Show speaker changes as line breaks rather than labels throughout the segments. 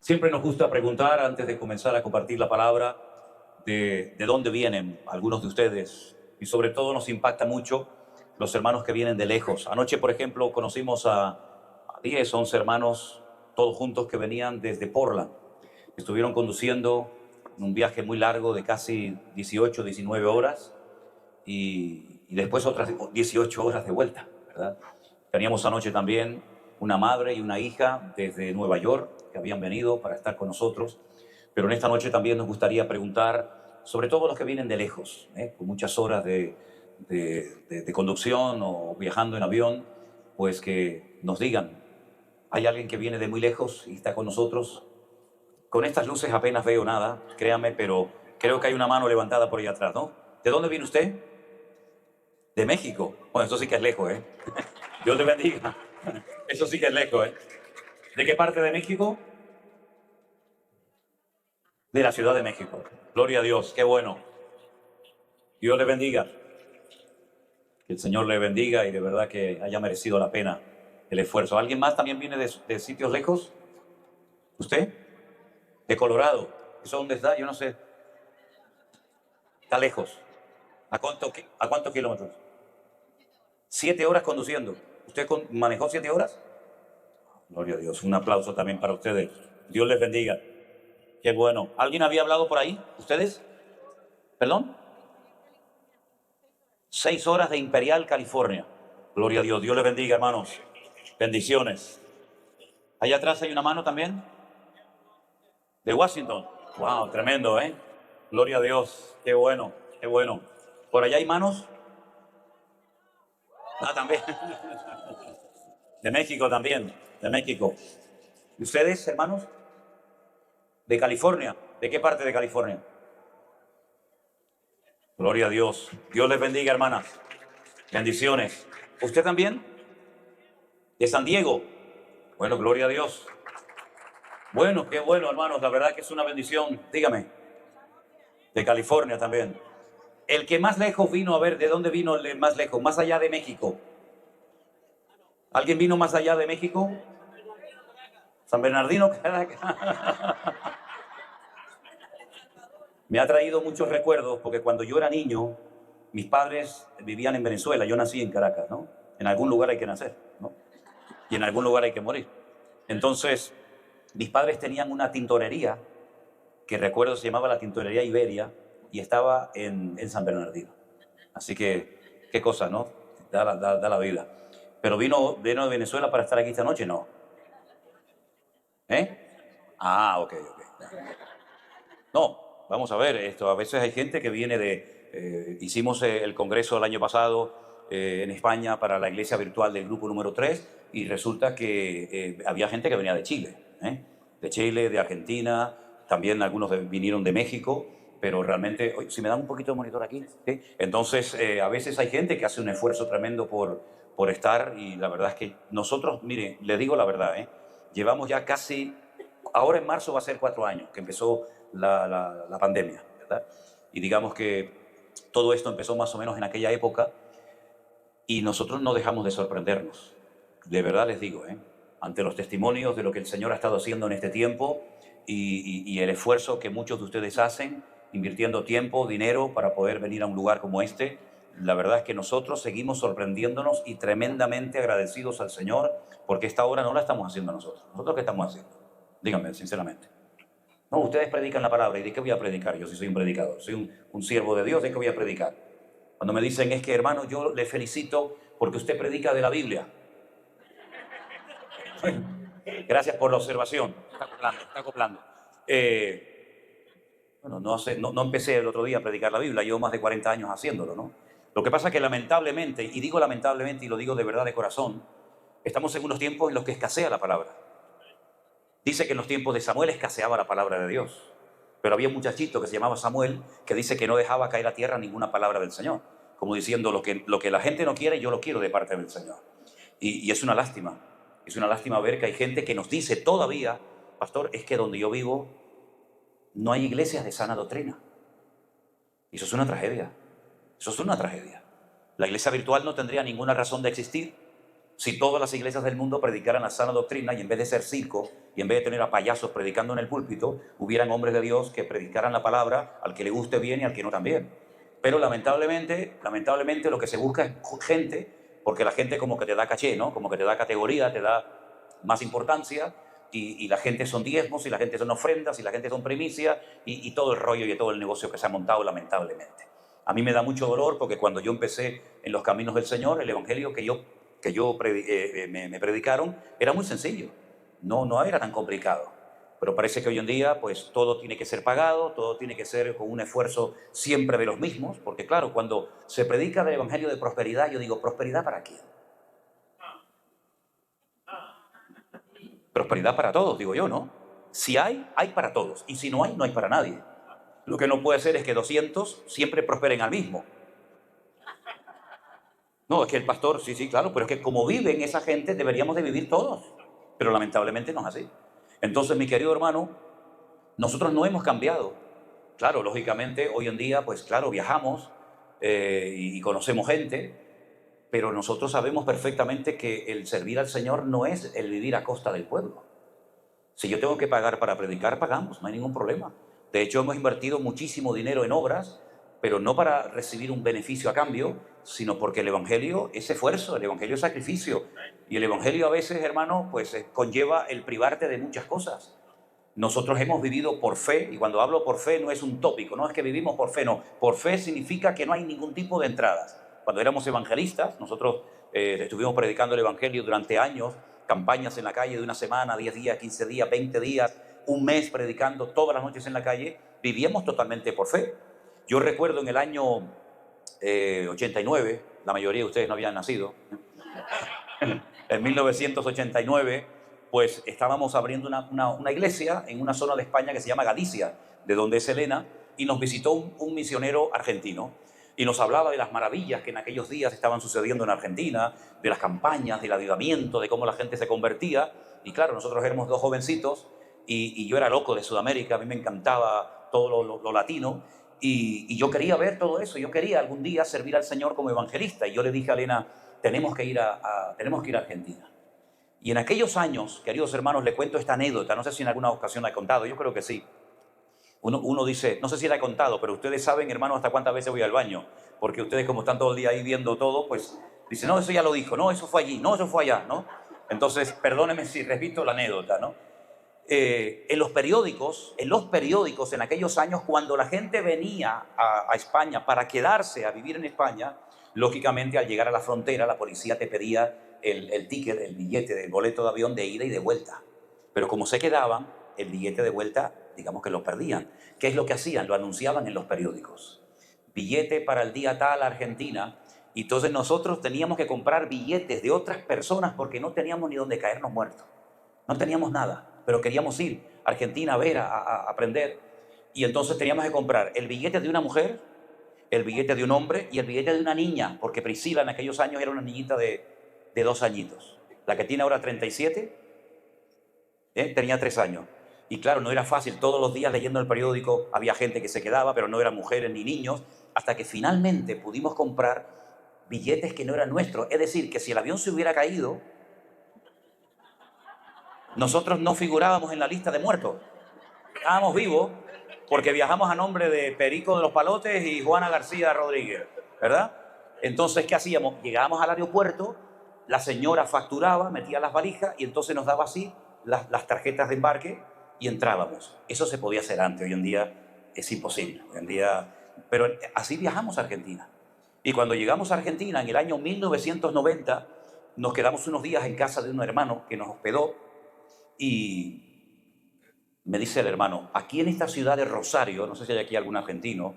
Siempre nos gusta preguntar antes de comenzar a compartir la palabra de dónde vienen algunos de ustedes y sobre todo nos impacta mucho los hermanos que vienen de lejos. Anoche, por ejemplo, conocimos a 10, 11 hermanos todos juntos que venían desde Portland. Estuvieron conduciendo un viaje muy largo de casi 18, 19 horas y después otras 18 horas de vuelta, ¿verdad? Teníamos anoche también una madre y una hija desde Nueva York que habían venido para estar con nosotros, pero en esta noche también nos gustaría preguntar sobre todo los que vienen de lejos, con muchas horas de conducción o viajando en avión, pues que nos digan, ¿hay alguien que viene de muy lejos y está con nosotros? Con estas luces apenas veo nada, créame, pero creo que hay una mano levantada por ahí atrás, ¿no? ¿De dónde viene usted? De México. Bueno, eso sí que es lejos, ¿eh? Dios te bendiga. Eso sí que es lejos, ¿eh? ¿De qué parte de México? De la Ciudad de México. Gloria a Dios, qué bueno. Dios le bendiga. Que el Señor le bendiga y de verdad que haya merecido la pena el esfuerzo. ¿Alguien más también viene de sitios lejos? ¿Usted? De Colorado. ¿Eso dónde está? Yo no sé. Está lejos. ¿A cuántos kilómetros? 7 horas conduciendo. ¿Usted manejó 7 horas? Gloria a Dios. Un aplauso también para ustedes. Dios les bendiga. Qué bueno. ¿Alguien había hablado por ahí? ¿Ustedes? ¿Perdón? 6 horas de Imperial, California. Gloria a Dios. Dios les bendiga, hermanos. Bendiciones. Allá atrás hay una mano también. De Washington. Wow, tremendo, ¿eh? Gloria a Dios. Qué bueno, qué bueno. ¿Por allá hay manos? Ah, también. De México también. De México. ¿Y ustedes, hermanos? De California. ¿De qué parte de California? Gloria a Dios. Dios les bendiga, hermanas. Bendiciones. ¿Usted también? De San Diego. Bueno, gloria a Dios. Bueno, qué bueno, hermanos. La verdad que es una bendición. Dígame. De California también. El que más lejos vino, a ver, ¿de dónde vino el más lejos? Más allá de México. ¿Alguien vino más allá de México? San Bernardino, Caracas. Me ha traído muchos recuerdos porque cuando yo era niño, mis padres vivían en Venezuela, yo nací en Caracas, ¿no? En algún lugar hay que nacer, ¿no? Y en algún lugar hay que morir. Entonces, mis padres tenían una tintorería, que recuerdo se llamaba la Tintorería Iberia, y estaba en San Bernardino. Así que, qué cosa, ¿no? Da la vida. Pero vino de Venezuela para estar aquí esta noche, ¿no? ¿Eh? Ah, ok. No, vamos a ver, esto, a veces hay gente que viene hicimos el congreso el año pasado en España para la iglesia virtual del grupo número 3 y resulta que había gente que venía de Chile, de Chile, de Argentina, también algunos vinieron de México, pero realmente, oye, si me dan un poquito de monitor aquí, ¿sí? Entonces a veces hay gente que hace un esfuerzo tremendo por estar y la verdad es que nosotros, mire, le digo la verdad, llevamos ya casi, ahora en marzo va a ser 4 años que empezó la pandemia, ¿verdad? Y digamos que todo esto empezó más o menos en aquella época y nosotros no dejamos de sorprendernos. De verdad les digo, ante los testimonios de lo que el Señor ha estado haciendo en este tiempo y el esfuerzo que muchos de ustedes hacen, invirtiendo tiempo, dinero para poder venir a un lugar como este, la verdad es que nosotros seguimos sorprendiéndonos y tremendamente agradecidos al Señor porque esta obra no la estamos haciendo nosotros. ¿Nosotros qué estamos haciendo? Díganme, sinceramente. No, ustedes predican la palabra. ¿Y de qué voy a predicar yo si soy un predicador? Soy un siervo de Dios, ¿de qué voy a predicar? Cuando me dicen, es que hermano, yo le felicito porque usted predica de la Biblia. Gracias por la observación. Está acoplando. Bueno, no empecé el otro día a predicar la Biblia, llevo más de 40 años haciéndolo, ¿no? Lo que pasa es que lamentablemente, y digo lamentablemente y lo digo de verdad de corazón, estamos en unos tiempos en los que escasea la palabra. Dice que en los tiempos de Samuel escaseaba la palabra de Dios. Pero había un muchachito que se llamaba Samuel que dice que no dejaba caer a tierra ninguna palabra del Señor. Como diciendo, lo que la gente no quiere, yo lo quiero de parte del Señor. Y es una lástima. Es una lástima ver que hay gente que nos dice todavía, pastor, es que donde yo vivo no hay iglesias de sana doctrina. Y eso es una tragedia. Eso es una tragedia. La iglesia virtual no tendría ninguna razón de existir Si todas las iglesias del mundo predicaran la sana doctrina y en vez de ser circo y en vez de tener a payasos predicando en el púlpito, hubieran hombres de Dios que predicaran la palabra al que le guste bien y al que no también. Pero lamentablemente lo que se busca es gente, porque la gente como que te da caché, ¿no? Como que te da categoría, te da más importancia, y la gente son diezmos, y la gente son ofrendas, y la gente son primicias, y todo el rollo y todo el negocio que se ha montado lamentablemente. A mí me da mucho dolor porque cuando yo empecé en los caminos del Señor, el evangelio me predicaron era muy sencillo, no era tan complicado. Pero parece que hoy en día pues todo tiene que ser pagado, todo tiene que ser con un esfuerzo siempre de los mismos, porque claro, cuando se predica del evangelio de prosperidad, yo digo, ¿prosperidad para quién? Prosperidad para todos, digo yo, ¿no? Si hay para todos, y si no hay, no hay para nadie. Lo que no puede ser es que 200 siempre prosperen al mismo. No, es que el pastor, sí, claro, pero es que como viven esa gente, deberíamos de vivir todos. Pero lamentablemente no es así. Entonces, mi querido hermano, nosotros no hemos cambiado. Claro, lógicamente, hoy en día, pues claro, viajamos y conocemos gente, pero nosotros sabemos perfectamente que el servir al Señor no es el vivir a costa del pueblo. Si yo tengo que pagar para predicar, pagamos, no hay ningún problema. De hecho, hemos invertido muchísimo dinero en obras, pero no para recibir un beneficio a cambio, sino porque el Evangelio es esfuerzo, el Evangelio es sacrificio. Y el Evangelio a veces, hermano, pues conlleva el privarte de muchas cosas. Nosotros hemos vivido por fe, y cuando hablo por fe no es un tópico, no es que vivimos por fe, no. Por fe significa que no hay ningún tipo de entradas. Cuando éramos evangelistas, nosotros estuvimos predicando el Evangelio durante años, campañas en la calle de una semana, 10 días, 15 días, 20 días, un mes predicando todas las noches en la calle, vivíamos totalmente por fe. Yo recuerdo en el año 89, la mayoría de ustedes no habían nacido, en 1989, pues estábamos abriendo una iglesia en una zona de España que se llama Galicia, de donde es Elena, y nos visitó un misionero argentino y nos hablaba de las maravillas que en aquellos días estaban sucediendo en Argentina, de las campañas, del avivamiento, de cómo la gente se convertía. Y claro, nosotros éramos dos jovencitos y yo era loco de Sudamérica, a mí me encantaba todo lo latino, y yo quería ver todo eso, yo quería algún día servir al Señor como evangelista. Y yo le dije a Elena, tenemos que ir a Argentina. Y en aquellos años, queridos hermanos, le cuento esta anécdota, no sé si en alguna ocasión la he contado, yo creo que sí. Uno dice, no sé si la he contado, pero ustedes saben, hermanos, hasta cuántas veces voy al baño, porque ustedes como están todo el día ahí viendo todo, pues dicen, no, eso ya lo dijo, no, eso fue allí, no, eso fue allá, ¿no? Entonces, perdónenme si repito la anécdota, ¿no? En los periódicos, en aquellos años, cuando la gente venía a España para quedarse a vivir en España, lógicamente al llegar a la frontera la policía te pedía el ticket, el billete del boleto de avión de ida y de vuelta. Pero como se quedaban, el billete de vuelta, digamos que lo perdían. ¿Qué es lo que hacían? Lo anunciaban en los periódicos. Billete para el día tal a Argentina. Y entonces nosotros teníamos que comprar billetes de otras personas porque no teníamos ni dónde caernos muertos. No teníamos nada, pero queríamos ir a Argentina a ver, a aprender. Y entonces teníamos que comprar el billete de una mujer, el billete de un hombre y el billete de una niña, porque Priscila en aquellos años era una niñita de 2 añitos. La que tiene ahora 37, tenía 3 años. Y claro, no era fácil, todos los días leyendo el periódico había gente que se quedaba, pero no eran mujeres ni niños, hasta que finalmente pudimos comprar billetes que no eran nuestros. Es decir, que si el avión se hubiera caído, nosotros no figurábamos en la lista de muertos. Estábamos vivos porque viajamos a nombre de Perico de los Palotes y Juana García Rodríguez, ¿verdad? Entonces, ¿qué hacíamos? Llegábamos al aeropuerto, la señora facturaba, metía las valijas y entonces nos daba así las tarjetas de embarque y entrábamos. Eso se podía hacer antes, hoy en día es imposible. Hoy en día, pero así viajamos a Argentina. Y cuando llegamos a Argentina en el año 1990, nos quedamos unos días en casa de un hermano que nos hospedó y me dice el hermano, aquí en esta ciudad de Rosario, no sé si hay aquí algún argentino,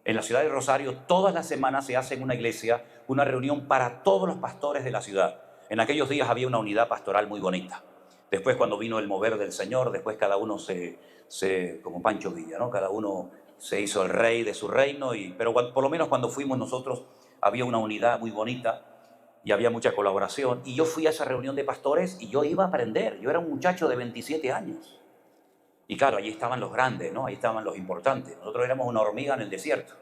en la ciudad de Rosario todas las semanas se hace en una iglesia una reunión para todos los pastores de la ciudad. En aquellos días había una unidad pastoral muy bonita. Después cuando vino el mover del Señor, después cada uno como Pancho Villa, ¿no? Cada uno se hizo el rey de su reino, pero por lo menos cuando fuimos nosotros había una unidad muy bonita y había mucha colaboración. Y yo fui a esa reunión de pastores y yo iba a aprender. Yo era un muchacho de 27 años. Y claro, allí estaban los grandes, ¿no? Ahí estaban los importantes. Nosotros éramos una hormiga en el desierto.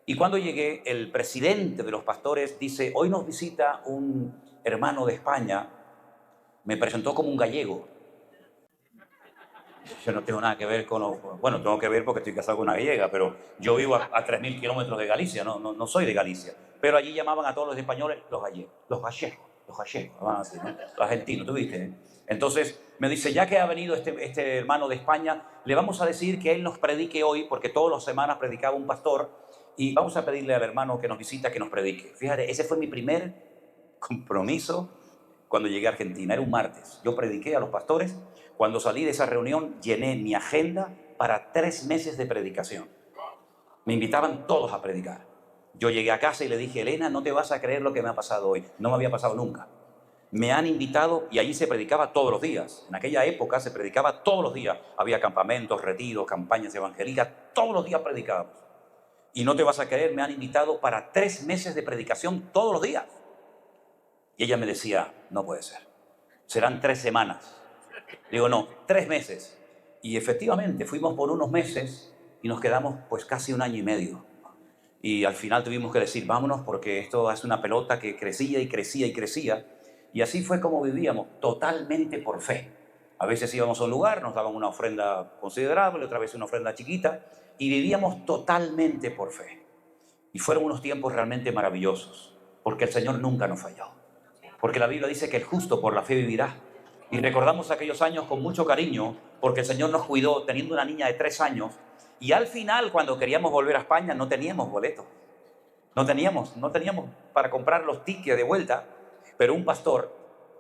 Y cuando llegué, el presidente de los pastores dice, hoy nos visita un hermano de España, me presentó como un gallego. Yo no tengo nada que ver con bueno, tengo que ver porque estoy casado con una gallega, pero yo vivo a 3.000 kilómetros de Galicia, no soy de Galicia. Pero allí llamaban a todos los españoles los gallegos, llamaban así, ¿no? Los argentinos, ¿tú viste? Entonces me dice, ya que ha venido este hermano de España, le vamos a decir que él nos predique hoy, porque todas las semanas predicaba un pastor, y vamos a pedirle al hermano que nos visita que nos predique. Fíjate, ese fue mi primer compromiso cuando llegué a Argentina, era un martes. Yo prediqué a los pastores. Cuando salí de esa reunión, llené mi agenda para 3 meses de predicación. Me invitaban todos a predicar. Yo llegué a casa y le dije, Elena, no te vas a creer lo que me ha pasado hoy. No me había pasado nunca. Me han invitado y allí se predicaba todos los días. En aquella época se predicaba todos los días. Había campamentos, retiros, campañas evangélicas. Todos los días predicábamos. Y no te vas a creer, me han invitado para 3 meses de predicación todos los días. Y ella me decía, no puede ser. Serán 3 semanas. Digo, no, 3 meses. Y efectivamente, fuimos por unos meses y nos quedamos pues casi 1 año y medio. Y al final tuvimos que decir, vámonos, porque esto es una pelota que crecía y crecía y crecía. Y así fue como vivíamos, totalmente por fe. A veces íbamos a un lugar, nos daban una ofrenda considerable, otra vez una ofrenda chiquita, y vivíamos totalmente por fe. Y fueron unos tiempos realmente maravillosos, porque el Señor nunca nos falló. Porque la Biblia dice que el justo por la fe vivirá. Y recordamos aquellos años con mucho cariño, porque el Señor nos cuidó teniendo una niña de 3 años. Y al final, cuando queríamos volver a España, no teníamos boletos. No teníamos para comprar los tickets de vuelta. Pero un pastor,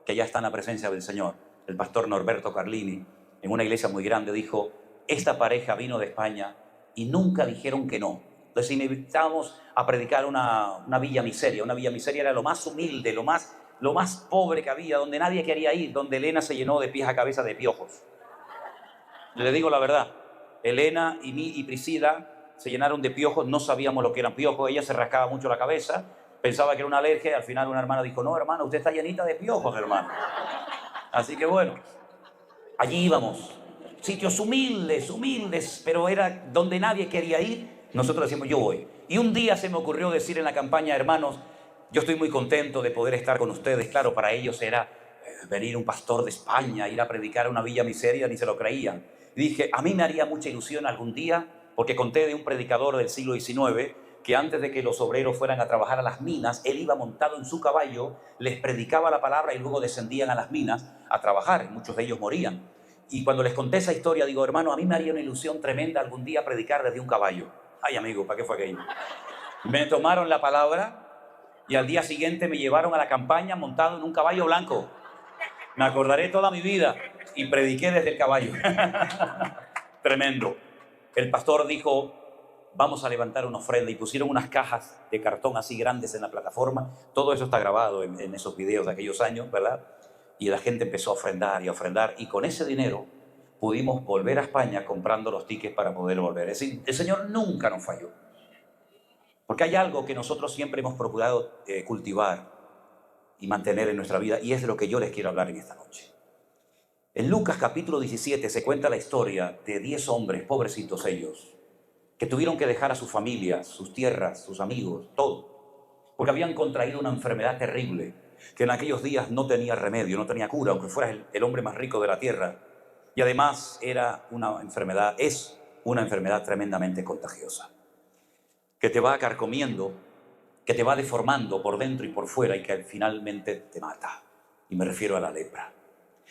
que ya está en la presencia del Señor, el pastor Norberto Carlini, en una iglesia muy grande, dijo, esta pareja vino de España y nunca dijeron que no. Les invitábamos a predicar una villa miseria. Una villa miseria era lo más humilde, lo más pobre que había, donde nadie quería ir, donde Elena se llenó de pies a cabeza de piojos. Le digo la verdad, Elena y Priscila se llenaron de piojos, no sabíamos lo que eran piojos, ella se rascaba mucho la cabeza, pensaba que era una alergia, y al final una hermana dijo, no, hermana, usted está llenita de piojos, hermano. Así que bueno, allí íbamos, sitios humildes, pero era donde nadie quería ir, nosotros decíamos, yo voy. Y un día se me ocurrió decir en la campaña, hermanos, yo estoy muy contento de poder estar con ustedes. Claro, para ellos era venir un pastor de España, ir a predicar a una villa miseria, ni se lo creían. Y dije, a mí me haría mucha ilusión algún día, porque conté de un predicador del siglo XIX, que antes de que los obreros fueran a trabajar a las minas, él iba montado en su caballo, les predicaba la palabra y luego descendían a las minas a trabajar. Muchos de ellos morían. Y cuando les conté esa historia, digo, hermano, a mí me haría una ilusión tremenda algún día predicar desde un caballo. Ay, amigo, ¿para qué fue aquello? Me tomaron la palabra y al día siguiente me llevaron a la campaña montado en un caballo blanco. Me acordaré toda mi vida y prediqué desde el caballo. Tremendo. El pastor dijo, vamos a levantar una ofrenda, y pusieron unas cajas de cartón así grandes en la plataforma. Todo eso está grabado en esos videos de aquellos años, ¿verdad? Y la gente empezó a ofrendar y a ofrendar, y con ese dinero pudimos volver a España comprando los tickets para poder volver. Es decir, el Señor nunca nos falló. Porque hay algo que nosotros siempre hemos procurado cultivar y mantener en nuestra vida, y es de lo que yo les quiero hablar en esta noche. En Lucas capítulo 17 se cuenta la historia de 10 hombres, pobrecitos ellos, que tuvieron que dejar a sus familias, sus tierras, sus amigos, todo, porque habían contraído una enfermedad terrible, que en aquellos días no tenía remedio, no tenía cura, aunque fueras el hombre más rico de la tierra. Y además es una enfermedad tremendamente contagiosa, que te va carcomiendo, que te va deformando por dentro y por fuera, y que finalmente te mata. Y me refiero a la lepra.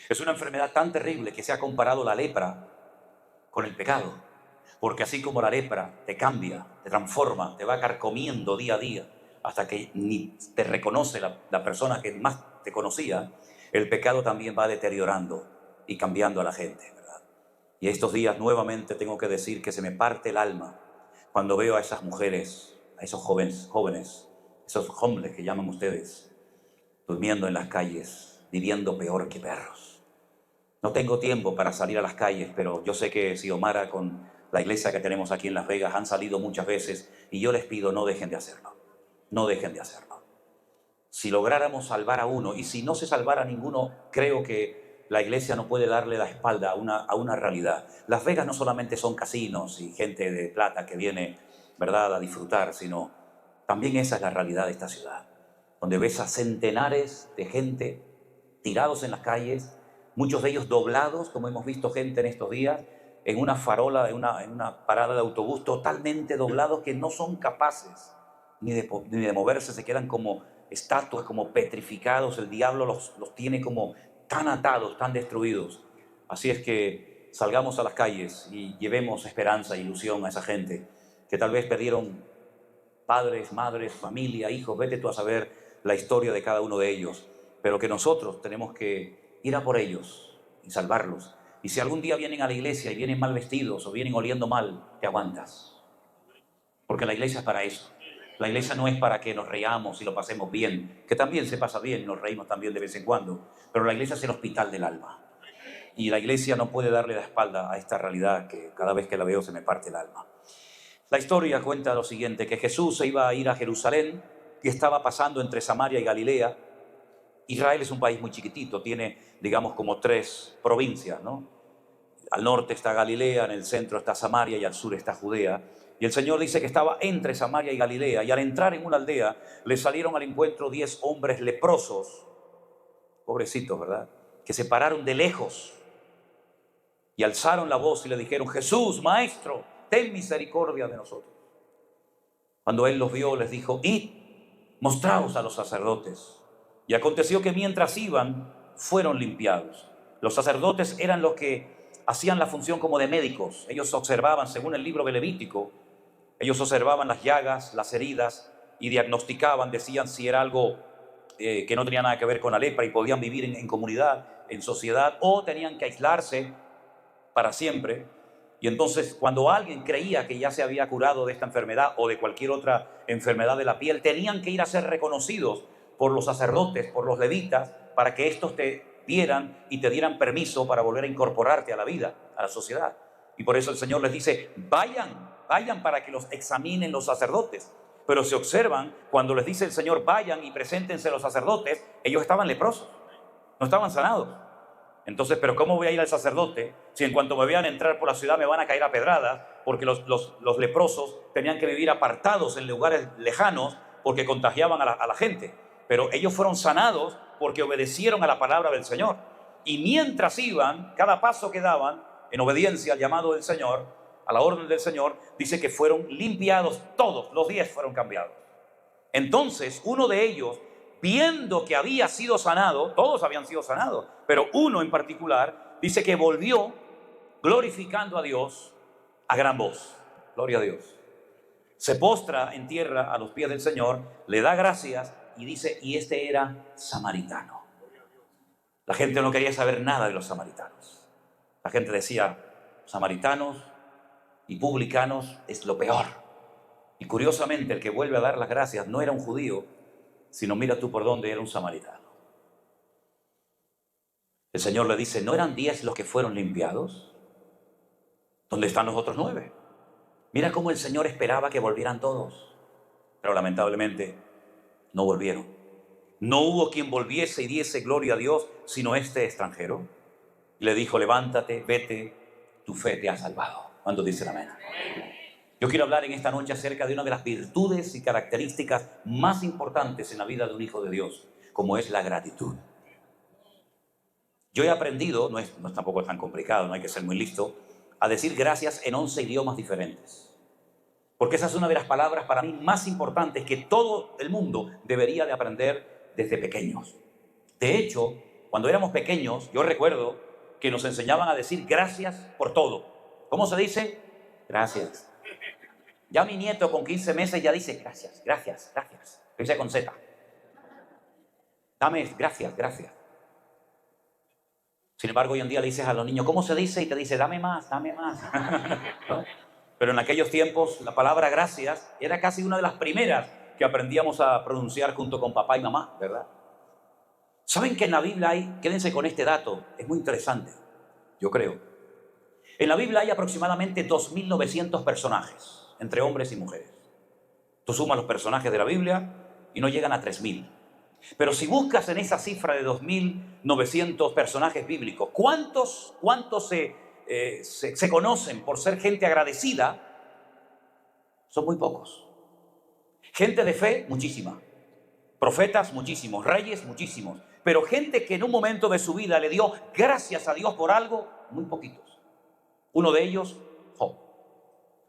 Es una enfermedad tan terrible que se ha comparado la lepra con el pecado, porque así como la lepra te cambia, te transforma, te va carcomiendo día a día, hasta que ni te reconoce la persona que más te conocía, el pecado también va deteriorando y cambiando a la gente, ¿verdad? Y estos días nuevamente tengo que decir que se me parte el alma cuando veo a esas mujeres, a esos jóvenes, esos hombres que llaman ustedes, durmiendo en las calles, viviendo peor que perros. No tengo tiempo para salir a las calles, pero yo sé que Xiomara con la iglesia que tenemos aquí en Las Vegas han salido muchas veces, y yo les pido, no dejen de hacerlo. No dejen de hacerlo. Si lográramos salvar a uno, y si no se salvara ninguno, creo que la iglesia no puede darle la espalda a una realidad. Las Vegas no solamente son casinos y gente de plata que viene ¿verdad?, a disfrutar, sino también esa es la realidad de esta ciudad, donde ves a centenares de gente tirados en las calles, muchos de ellos doblados, como hemos visto gente en estos días, en una farola, en una parada de autobús, totalmente doblados, que no son capaces ni de moverse, se quedan como estatuas, como petrificados. El diablo los tiene como tan atados, tan destruidos. Así es que salgamos a las calles y llevemos esperanza e ilusión a esa gente que tal vez perdieron padres, madres, familia, hijos, vete tú a saber la historia de cada uno de ellos, pero que nosotros tenemos que ir a por ellos y salvarlos. Y si algún día vienen a la iglesia y vienen mal vestidos o vienen oliendo mal, te aguantas. Porque la iglesia es para eso. La iglesia no es para que nos reamos y lo pasemos bien, que también se pasa bien, nos reímos también de vez en cuando, pero la iglesia es el hospital del alma. Y la iglesia no puede darle la espalda a esta realidad que cada vez que la veo se me parte el alma. La historia cuenta lo siguiente, que Jesús se iba a ir a Jerusalén y estaba pasando entre Samaria y Galilea. Israel es un país muy chiquitito, tiene, digamos, como 3 provincias, ¿no? Al norte está Galilea, en el centro está Samaria y al sur está Judea. Y el Señor dice que estaba entre Samaria y Galilea, y al entrar en una aldea le salieron al encuentro 10 hombres leprosos, pobrecitos, ¿verdad?, que se pararon de lejos y alzaron la voz y le dijeron: Jesús, Maestro, ten misericordia de nosotros. Cuando él los vio, les dijo: id, mostraos a los sacerdotes. Y aconteció que mientras iban, fueron limpiados. Los sacerdotes eran los que hacían la función como de médicos. Ellos observaban, según el libro de Levítico, ellos observaban las llagas, las heridas, y diagnosticaban, decían si era algo que no tenía nada que ver con la lepra y podían vivir en comunidad, en sociedad, o tenían que aislarse para siempre. Y entonces, cuando alguien creía que ya se había curado de esta enfermedad o de cualquier otra enfermedad de la piel, tenían que ir a ser reconocidos por los sacerdotes, por los levitas, para que estos te vieran y te dieran permiso para volver a incorporarte a la vida, a la sociedad. Y por eso el Señor les dice: vayan para que los examinen los sacerdotes. Pero se observan, cuando les dice el Señor: vayan y preséntense los sacerdotes, ellos estaban leprosos, no estaban sanados. Entonces, ¿pero cómo voy a ir al sacerdote si en cuanto me vean entrar por la ciudad me van a caer a pedradas? Porque los leprosos tenían que vivir apartados en lugares lejanos porque contagiaban a la gente. Pero ellos fueron sanados porque obedecieron a la palabra del Señor. Y mientras iban, cada paso que daban, en obediencia al llamado del Señor, a la orden del Señor, dice que fueron limpiados todos, los 10 fueron cambiados. Entonces, uno de ellos, viendo que había sido sanado, todos habían sido sanados, pero uno en particular, dice que volvió glorificando a Dios a gran voz. Gloria a Dios. Se postra en tierra a los pies del Señor, le da gracias y dice: y este era samaritano. La gente no quería saber nada de los samaritanos. La gente decía: samaritanos y publicanos es lo peor. Y curiosamente, el que vuelve a dar las gracias no era un judío, sino, mira tú por dónde, era un samaritano. El Señor le dice: ¿no eran 10 los que fueron limpiados? ¿Dónde están los otros 9? Mira cómo el Señor esperaba que volvieran todos, pero lamentablemente no volvieron. No hubo quien volviese y diese gloria a Dios, sino este extranjero. Y le dijo: levántate, vete, tu fe te ha salvado. ¿Cuántos dicen amén? Yo quiero hablar en esta noche acerca de una de las virtudes y características más importantes en la vida de un hijo de Dios, como es la gratitud. Yo he aprendido, no es tampoco tan complicado, no hay que ser muy listo, a decir gracias en 11 idiomas diferentes. Porque esa es una de las palabras para mí más importantes que todo el mundo debería de aprender desde pequeños. De hecho, cuando éramos pequeños, yo recuerdo que nos enseñaban a decir gracias por todo. ¿Cómo se dice? Gracias. Ya mi nieto con 15 meses ya dice gracias, gracias, gracias. Lo dice con Z. Dame gracias, gracias. Sin embargo, hoy en día le dices a los niños: ¿cómo se dice? Y te dice: dame más, dame más. ¿No? Pero en aquellos tiempos la palabra gracias era casi una de las primeras que aprendíamos a pronunciar junto con papá y mamá, ¿verdad? ¿Saben que en la Biblia hay, quédense con este dato, es muy interesante, yo creo. En la Biblia hay aproximadamente 2.900 personajes, entre hombres y mujeres. Tú sumas los personajes de la Biblia y no llegan a 3.000. Pero si buscas en esa cifra de 2.900 personajes bíblicos, ¿cuántos se conocen por ser gente agradecida? son muy pocos. Gente de fe, muchísima. Profetas, muchísimos. Reyes, muchísimos. Pero gente que en un momento de su vida le dio gracias a Dios por algo, muy poquitos. Uno de ellos, Job.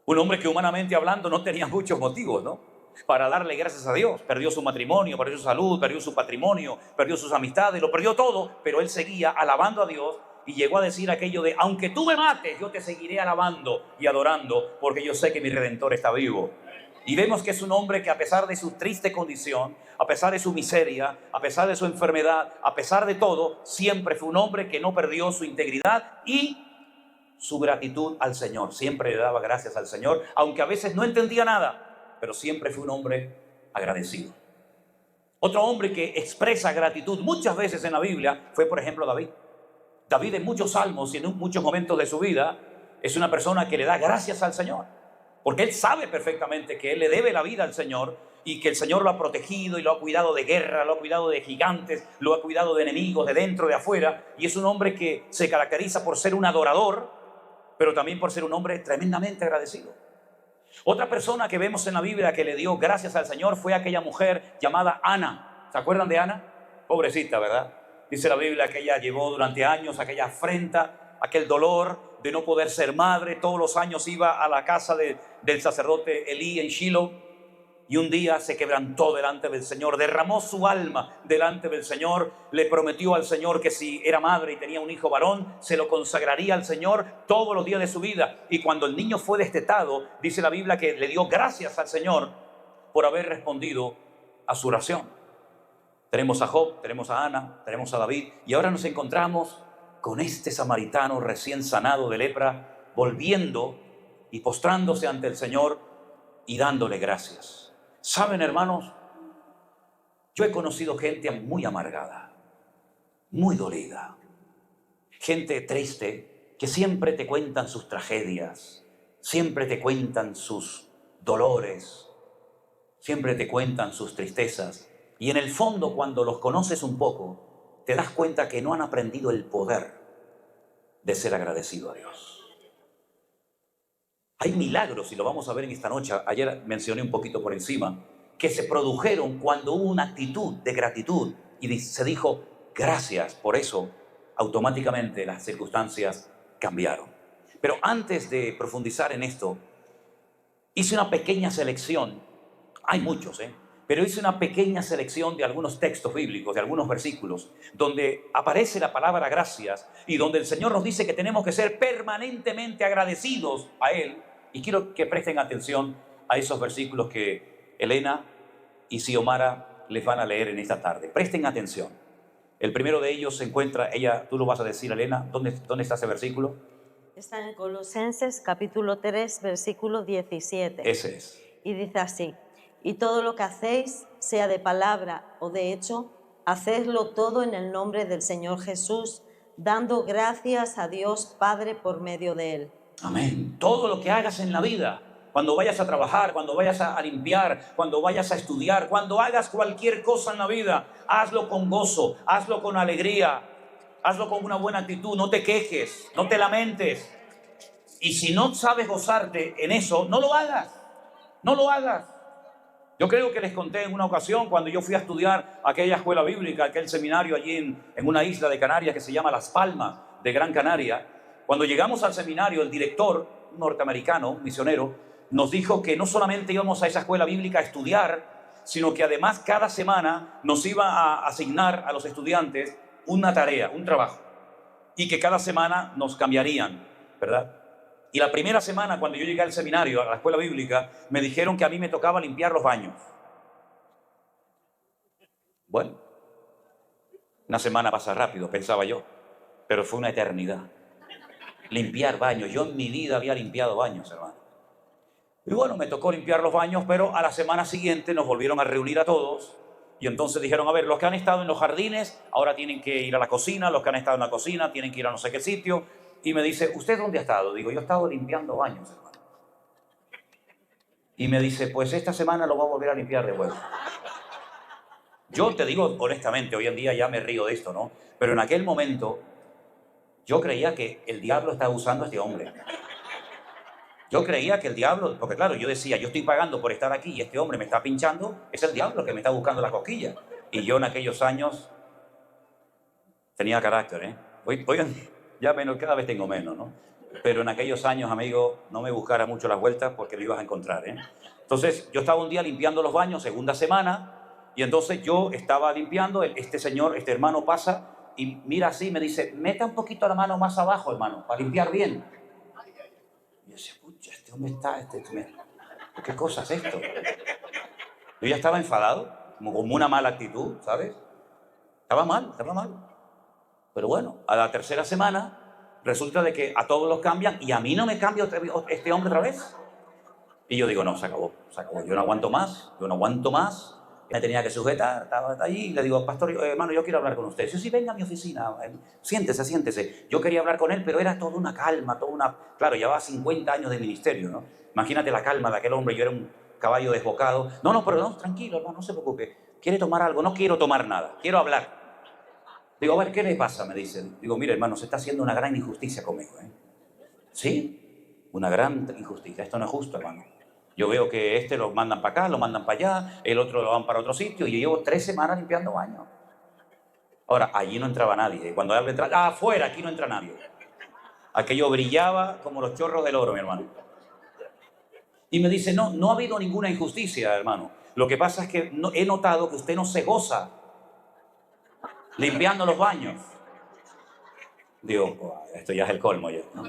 Un hombre que humanamente hablando no tenía muchos motivos, ¿no?, para darle gracias a Dios. Perdió su matrimonio, perdió su salud, perdió su patrimonio, perdió sus amistades, lo perdió todo, pero él seguía alabando a Dios y llegó a decir aquello de: aunque tú me mates, yo te seguiré alabando y adorando, porque yo sé que mi Redentor está vivo. Y vemos que es un hombre que, a pesar de su triste condición, a pesar de su miseria, a pesar de su enfermedad, a pesar de todo, siempre fue un hombre que no perdió su integridad y su gratitud al Señor. Siempre le daba gracias al Señor, aunque a veces no entendía nada, pero siempre fue un hombre agradecido. Otro hombre que expresa gratitud muchas veces en la Biblia fue, por ejemplo, David. David, en muchos salmos y en muchos momentos de su vida, es una persona que le da gracias al Señor, porque él sabe perfectamente que él le debe la vida al Señor y que el Señor lo ha protegido y lo ha cuidado de guerra, lo ha cuidado de gigantes, lo ha cuidado de enemigos de dentro, de afuera. Y es un hombre que se caracteriza por ser un adorador, pero también por ser un hombre tremendamente agradecido. Otra persona que vemos en la Biblia que le dio gracias al Señor fue aquella mujer llamada Ana. ¿Se acuerdan de Ana? Pobrecita, ¿verdad? Dice la Biblia que ella llevó durante años aquella afrenta, aquel dolor de no poder ser madre. Todos los años iba a la casa del sacerdote Elí en Shiloh, y un día se quebrantó delante del Señor, derramó su alma delante del Señor, le prometió al Señor que si era madre y tenía un hijo varón, se lo consagraría al Señor todos los días de su vida. Y cuando el niño fue destetado, dice la Biblia que le dio gracias al Señor por haber respondido a su oración. Tenemos a Job, tenemos a Ana, tenemos a David, y ahora nos encontramos con este samaritano recién sanado de lepra, volviendo y postrándose ante el Señor y dándole gracias. ¿Saben, hermanos? Yo he conocido gente muy amargada, muy dolida, gente triste, que siempre te cuentan sus tragedias, siempre te cuentan sus dolores, siempre te cuentan sus tristezas. Y en el fondo, cuando los conoces un poco, te das cuenta que no han aprendido el poder de ser agradecido a Dios. Hay milagros, y lo vamos a ver en esta noche. Ayer mencioné un poquito por encima, que se produjeron cuando hubo una actitud de gratitud y se dijo gracias. Por eso, automáticamente las circunstancias cambiaron. Pero antes de profundizar en esto, hice una pequeña selección. Hay muchos, pero hice una pequeña selección de algunos textos bíblicos, de algunos versículos, donde aparece la palabra gracias y donde el Señor nos dice que tenemos que ser permanentemente agradecidos a Él. Y quiero que presten atención a esos versículos que Elena y Xiomara les van a leer en esta tarde. Presten atención. El primero de ellos se encuentra, tú lo vas a decir, Elena, ¿dónde está ese versículo?
Está en Colosenses capítulo 3, versículo 17.
Ese es.
Y dice así: y todo lo que hacéis, sea de palabra o de hecho, hacedlo todo en el nombre del Señor Jesús, dando gracias a Dios Padre por medio de Él.
Amén. Todo lo que hagas en la vida, cuando vayas a trabajar, cuando vayas a limpiar, cuando vayas a estudiar, cuando hagas cualquier cosa en la vida, hazlo con gozo, hazlo con alegría, hazlo con una buena actitud. No te quejes, no te lamentes. Y si no sabes gozarte en eso, no lo hagas. No lo hagas. Yo creo que les conté en una ocasión, cuando yo fui a estudiar aquella escuela bíblica, aquel seminario allí en una isla de Canarias que se llama Las Palmas de Gran Canaria. Cuando llegamos al seminario, el director, un norteamericano, un misionero, nos dijo que no solamente íbamos a esa escuela bíblica a estudiar, sino que además cada semana nos iba a asignar a los estudiantes una tarea, un trabajo, y que cada semana nos cambiarían, ¿verdad? Y la primera semana, cuando yo llegué al seminario, a la escuela bíblica, me dijeron que a mí me tocaba limpiar los baños. Bueno, una semana pasa rápido, pensaba yo, pero fue una eternidad. Limpiar baños. Yo en mi vida había limpiado baños, hermano. Y bueno, me tocó limpiar los baños, pero a la semana siguiente nos volvieron a reunir a todos. Y entonces dijeron, a ver, los que han estado en los jardines, ahora tienen que ir a la cocina. Los que han estado en la cocina tienen que ir a no sé qué sitio. Y me dice, ¿usted dónde ha estado? Digo, yo he estado limpiando baños, hermano. Y me dice, pues esta semana lo va a volver a limpiar de vuelta. Yo te digo honestamente, hoy en día ya me río de esto, ¿no? Pero en aquel momento yo creía que el diablo estaba usando a este hombre. Yo creía que el diablo, porque claro, yo decía, yo estoy pagando por estar aquí y este hombre me está pinchando, es el diablo que me está buscando las cosquillas. Y yo en aquellos años tenía carácter, ¿eh? Hoy ya menos, cada vez tengo menos, ¿no? Pero en aquellos años, amigo, no me buscara mucho las vueltas porque lo ibas a encontrar, ¿eh? Entonces, yo estaba un día limpiando los baños, segunda semana, y entonces yo estaba limpiando, este señor, este hermano pasa y mira así, me dice, meta un poquito la mano más abajo, hermano, para limpiar bien. Y yo decía, pucha, este hombre está, ¿qué cosa es esto? Yo ya estaba enfadado, como una mala actitud, ¿sabes? Estaba mal. Pero bueno, a la tercera semana resulta de que a todos los cambian y a mí no me cambia este hombre otra vez. Y yo digo, no, se acabó. Yo no aguanto más. Me tenía que sujetar, estaba allí y le digo, pastor, hermano, yo quiero hablar con usted. Sí, venga a mi oficina, siéntese. Yo quería hablar con él, pero era toda una calma, Claro, llevaba 50 años de ministerio, ¿no? Imagínate la calma de aquel hombre, yo era un caballo desbocado. Pero no, tranquilo, hermano, no se preocupe. ¿Quiere tomar algo? No quiero tomar nada, quiero hablar. Digo, a ver, ¿qué le pasa? Me dicen. Digo, mire, hermano, se está haciendo una gran injusticia conmigo, ¿eh? ¿Sí? Una gran injusticia. Esto no es justo, hermano. Yo veo que este lo mandan para acá, lo mandan para allá, el otro lo van para otro sitio, y yo llevo 3 semanas limpiando baños. Ahora, allí no entraba nadie. Cuando él entraba, afuera, aquí no entra nadie. Aquello brillaba como los chorros del oro, mi hermano. Y me dice, no ha habido ninguna injusticia, hermano. Lo que pasa es que he notado que usted no se goza limpiando los baños. Digo, oh, esto ya es el colmo ya, ¿no?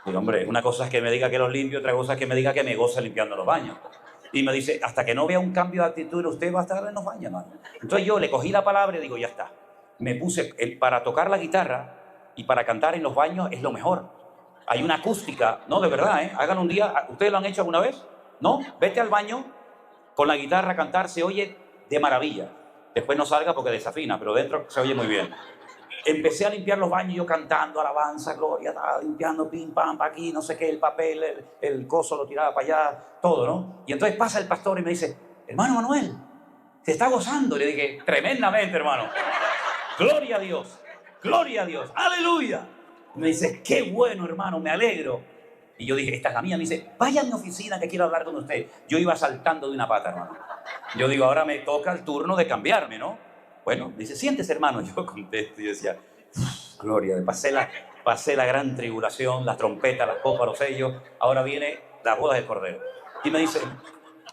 Digo, hombre, una cosa es que me diga que los limpio, otra cosa es que me diga que me goza limpiando los baños. Y me dice, hasta que no vea un cambio de actitud, usted va a estar en los baños, hermano. Entonces yo le cogí la palabra y digo, ya está. Me puse, para tocar la guitarra y para cantar en los baños es lo mejor. Hay una acústica, no, de verdad, ¿eh? Hagan un día, ¿ustedes lo han hecho alguna vez? ¿No? Vete al baño con la guitarra a cantar, se oye de maravilla. Después no salga porque desafina, pero dentro se oye muy bien. Empecé a limpiar los baños yo cantando alabanza, gloria, limpiando pim, pam, pa' aquí, no sé qué, el papel, el coso lo tiraba para allá, todo, ¿no? Y entonces pasa el pastor y me dice, hermano Manuel, ¿te está gozando? Le dije, tremendamente, hermano. Gloria a Dios, aleluya. Y me dice, qué bueno, hermano, me alegro. Y yo dije, esta es la mía. Me dice, vaya a mi oficina que quiero hablar con usted. Yo iba saltando de una pata, hermano. Yo digo, ahora me toca el turno de cambiarme, ¿no? Bueno, dice, siéntese, hermano. Yo contesto y decía, gloria, pasé la gran tribulación, las trompetas, las copas, los sellos. Ahora viene la boda del Cordero. Y me dice,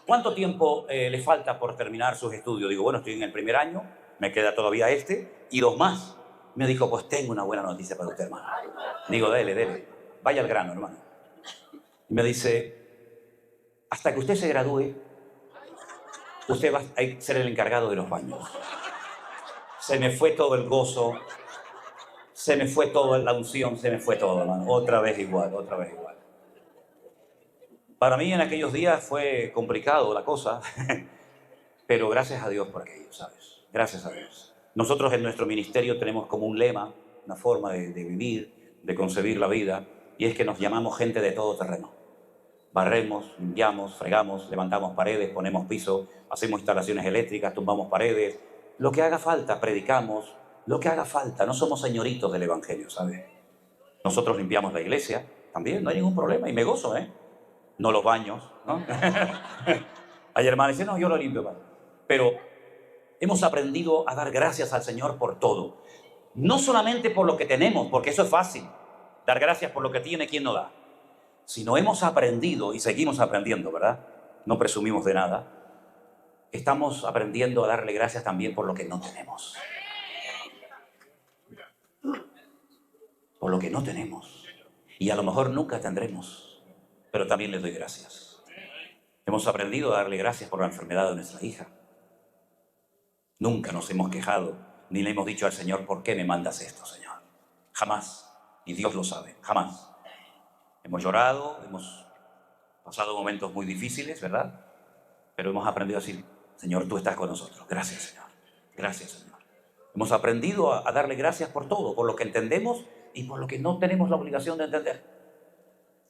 ¿cuánto tiempo le falta por terminar sus estudios? Digo, bueno, estoy en el primer año, me queda todavía y 2 más. Me dijo, pues tengo una buena noticia para usted, hermano. Digo, dele, vaya al grano, hermano. Y me dice, hasta que usted se gradúe, usted va a ser el encargado de los baños. Se me fue todo el gozo, se me fue toda la unción, se me fue todo, hermano. Otra vez igual. Para mí en aquellos días fue complicado la cosa, pero gracias a Dios por aquello, ¿sabes? Gracias a Dios. Nosotros en nuestro ministerio tenemos como un lema, una forma de vivir, de concebir la vida, y es que nos llamamos gente de todo terreno. Barremos, limpiamos, fregamos, levantamos paredes, ponemos piso, hacemos instalaciones eléctricas, tumbamos paredes. Lo que haga falta, predicamos, lo que haga falta. No somos señoritos del Evangelio, ¿sabes? Nosotros limpiamos la iglesia, también, no hay ningún problema, y me gozo, ¿eh? No los baños, ¿no? Hay hermanos que dicen, no, yo lo limpio, padre. Pero hemos aprendido a dar gracias al Señor por todo. No solamente por lo que tenemos, porque eso es fácil. Dar gracias por lo que tiene quien no da. Sino hemos aprendido y seguimos aprendiendo, ¿verdad? No presumimos de nada. Estamos aprendiendo a darle gracias también por lo que no tenemos. Por lo que no tenemos. Y a lo mejor nunca tendremos. Pero también le doy gracias. Hemos aprendido a darle gracias por la enfermedad de nuestra hija. Nunca nos hemos quejado, ni le hemos dicho al Señor, ¿por qué me mandas esto, Señor? Jamás. Y Dios lo sabe, jamás. Hemos llorado, hemos pasado momentos muy difíciles, ¿verdad? Pero hemos aprendido a decir, Señor, tú estás con nosotros. Gracias, Señor. Gracias, Señor. Hemos aprendido a darle gracias por todo, por lo que entendemos y por lo que no tenemos la obligación de entender.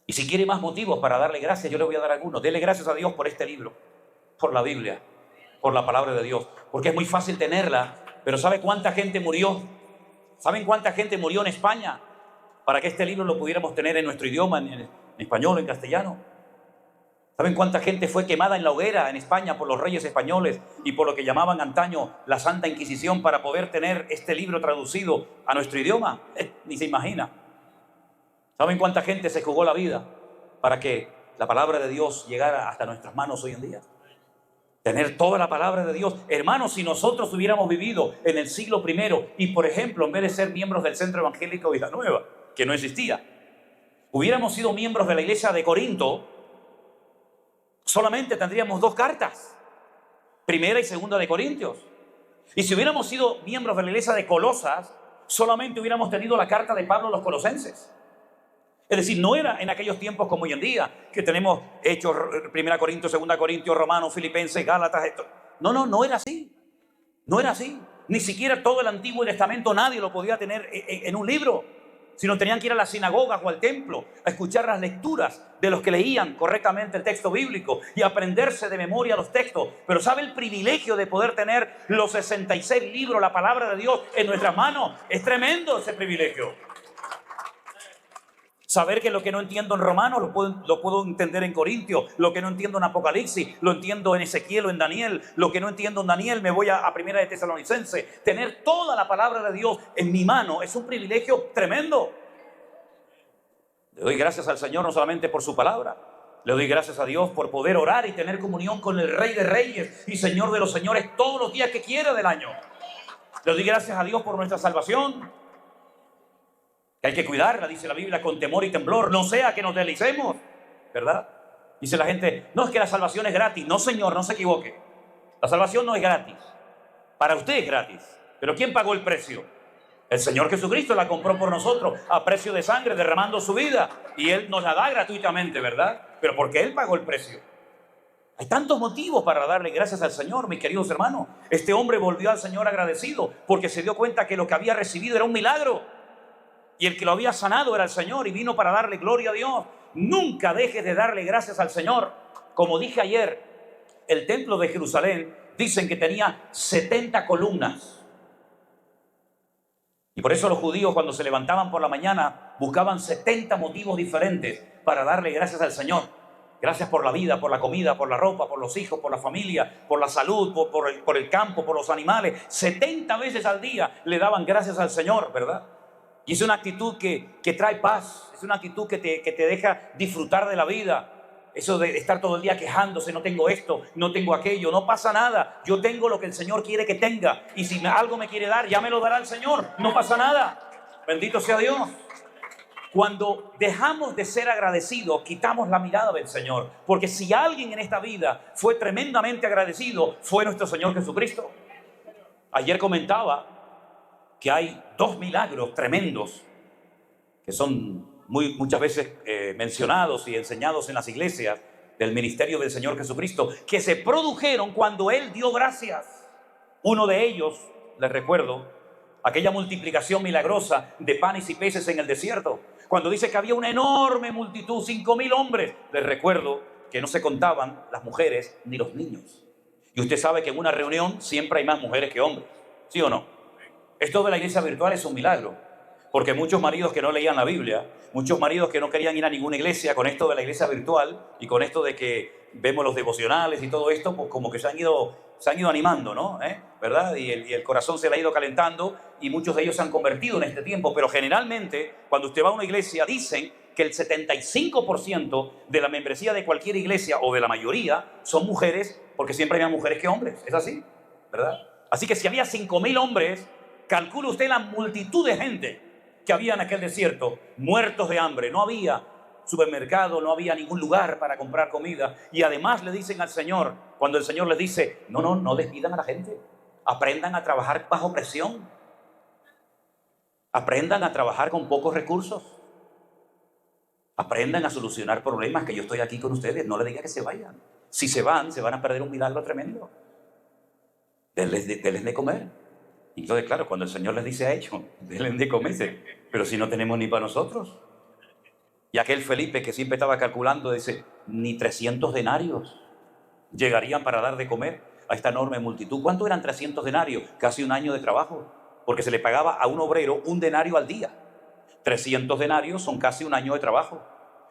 Y si quiere más motivos para darle gracias, yo le voy a dar algunos. Dele gracias a Dios por este libro, por la Biblia, por la palabra de Dios. Porque es muy fácil tenerla, pero ¿sabe cuánta gente murió? ¿Saben cuánta gente murió en España para que este libro lo pudiéramos tener en nuestro idioma, en español, en castellano. ¿Saben cuánta gente fue quemada en la hoguera en España por los reyes españoles y por lo que llamaban antaño la Santa Inquisición para poder tener este libro traducido a nuestro idioma? Ni se imagina. ¿Saben cuánta gente se jugó la vida para que la palabra de Dios llegara hasta nuestras manos hoy en día? Tener toda la palabra de Dios. Hermanos, si nosotros hubiéramos vivido en el siglo I y, por ejemplo, en vez de ser miembros del Centro Evangélico Villanueva, que no existía, hubiéramos sido miembros de la iglesia de Corinto, solamente tendríamos 2 cartas, Primera y Segunda de Corintios. Y si hubiéramos sido miembros de la iglesia de Colosas, solamente hubiéramos tenido la carta de Pablo a los colosenses. Es decir, no era en aquellos tiempos como hoy en día, que tenemos Hechos, Primera Corintios, Segunda Corintios, Romanos, Filipenses, Gálatas, esto. No era así. No era así. Ni siquiera todo el Antiguo Testamento nadie lo podía tener en un libro, sino tenían que ir a las sinagogas o al templo a escuchar las lecturas de los que leían correctamente el texto bíblico y aprenderse de memoria los textos. Pero ¿sabe el privilegio de poder tener los 66 libros, la palabra de Dios en nuestras manos? Es tremendo ese privilegio. Saber que lo que no entiendo en Romanos lo puedo entender en Corintios, lo que no entiendo en Apocalipsis lo entiendo en Ezequiel o en Daniel, lo que no entiendo en Daniel me voy a Primera de Tesalonicenses. Tener toda la palabra de Dios en mi mano es un privilegio tremendo. Le doy gracias al Señor no solamente por su palabra, le doy gracias a Dios por poder orar y tener comunión con el Rey de Reyes y Señor de los Señores todos los días que quiera del año. Le doy gracias a Dios por nuestra salvación, que hay que cuidarla, dice la Biblia, con temor y temblor, no sea que nos deslicemos, ¿verdad? Dice la gente, no, es que la salvación es gratis. No, señor, no se equivoque. La salvación no es gratis. Para usted es gratis. Pero ¿quién pagó el precio? El Señor Jesucristo la compró por nosotros a precio de sangre, derramando su vida. Y Él nos la da gratuitamente, ¿verdad? Pero porque Él pagó el precio. Hay tantos motivos para darle gracias al Señor, mis queridos hermanos. Este hombre volvió al Señor agradecido porque se dio cuenta que lo que había recibido era un milagro. Y el que lo había sanado era el Señor y vino para darle gloria a Dios. Nunca dejes de darle gracias al Señor. Como dije ayer, el templo de Jerusalén dicen que tenía 70 columnas. Y por eso los judíos cuando se levantaban por la mañana buscaban 70 motivos diferentes para darle gracias al Señor. Gracias por la vida, por la comida, por la ropa, por los hijos, por la familia, por la salud, por el campo, por los animales. 70 veces al día le daban gracias al Señor, ¿verdad? Y es una actitud que trae paz, es una actitud que te deja disfrutar de la vida. Eso de estar todo el día quejándose, no tengo esto, no tengo aquello, no pasa nada. Yo tengo lo que el Señor quiere que tenga. Y si algo me quiere dar, ya me lo dará el Señor. No pasa nada. Bendito sea Dios. Cuando dejamos de ser agradecidos, quitamos la mirada del Señor. Porque si alguien en esta vida fue tremendamente agradecido, fue nuestro Señor Jesucristo. Ayer comentaba que hay 2 milagros tremendos que son muchas veces mencionados y enseñados en las iglesias del ministerio del Señor Jesucristo, que se produjeron cuando Él dio gracias. Uno de ellos, les recuerdo, aquella multiplicación milagrosa de panes y peces en el desierto, cuando dice que había una enorme multitud, 5,000 hombres. Les recuerdo que no se contaban las mujeres ni los niños. Y usted sabe que en una reunión siempre hay más mujeres que hombres, ¿sí o no? Esto de la iglesia virtual es un milagro, porque muchos maridos que no leían la Biblia, muchos maridos que no querían ir a ninguna iglesia, con esto de la iglesia virtual y con esto de que vemos los devocionales y todo esto, pues como que se han ido animando, ¿no? ¿Verdad? Y el corazón se le ha ido calentando y muchos de ellos se han convertido en este tiempo. Pero generalmente, cuando usted va a una iglesia, dicen que el 75% de la membresía de cualquier iglesia, o de la mayoría, son mujeres, porque siempre hay más mujeres que hombres. ¿Es así? ¿Verdad? Así que si había 5,000 hombres, calcule usted la multitud de gente que había en aquel desierto, muertos de hambre. No había supermercado, no había ningún lugar para comprar comida. Y además le dicen al Señor, cuando el Señor les dice, no despidan a la gente, aprendan a trabajar bajo presión, aprendan a trabajar con pocos recursos, aprendan a solucionar problemas, que yo estoy aquí con ustedes, no les diga que se vayan. Si se van a perder un milagro tremendo. Denles de comer. Y entonces, claro, cuando el Señor les dice a ellos, denles de comerse, pero si no tenemos ni para nosotros. Y aquel Felipe que siempre estaba calculando, dice, ni 300 denarios llegarían para dar de comer a esta enorme multitud. ¿Cuánto eran 300 denarios? Casi un año de trabajo, porque se le pagaba a un obrero 1 denario al día. 300 denarios son casi un año de trabajo.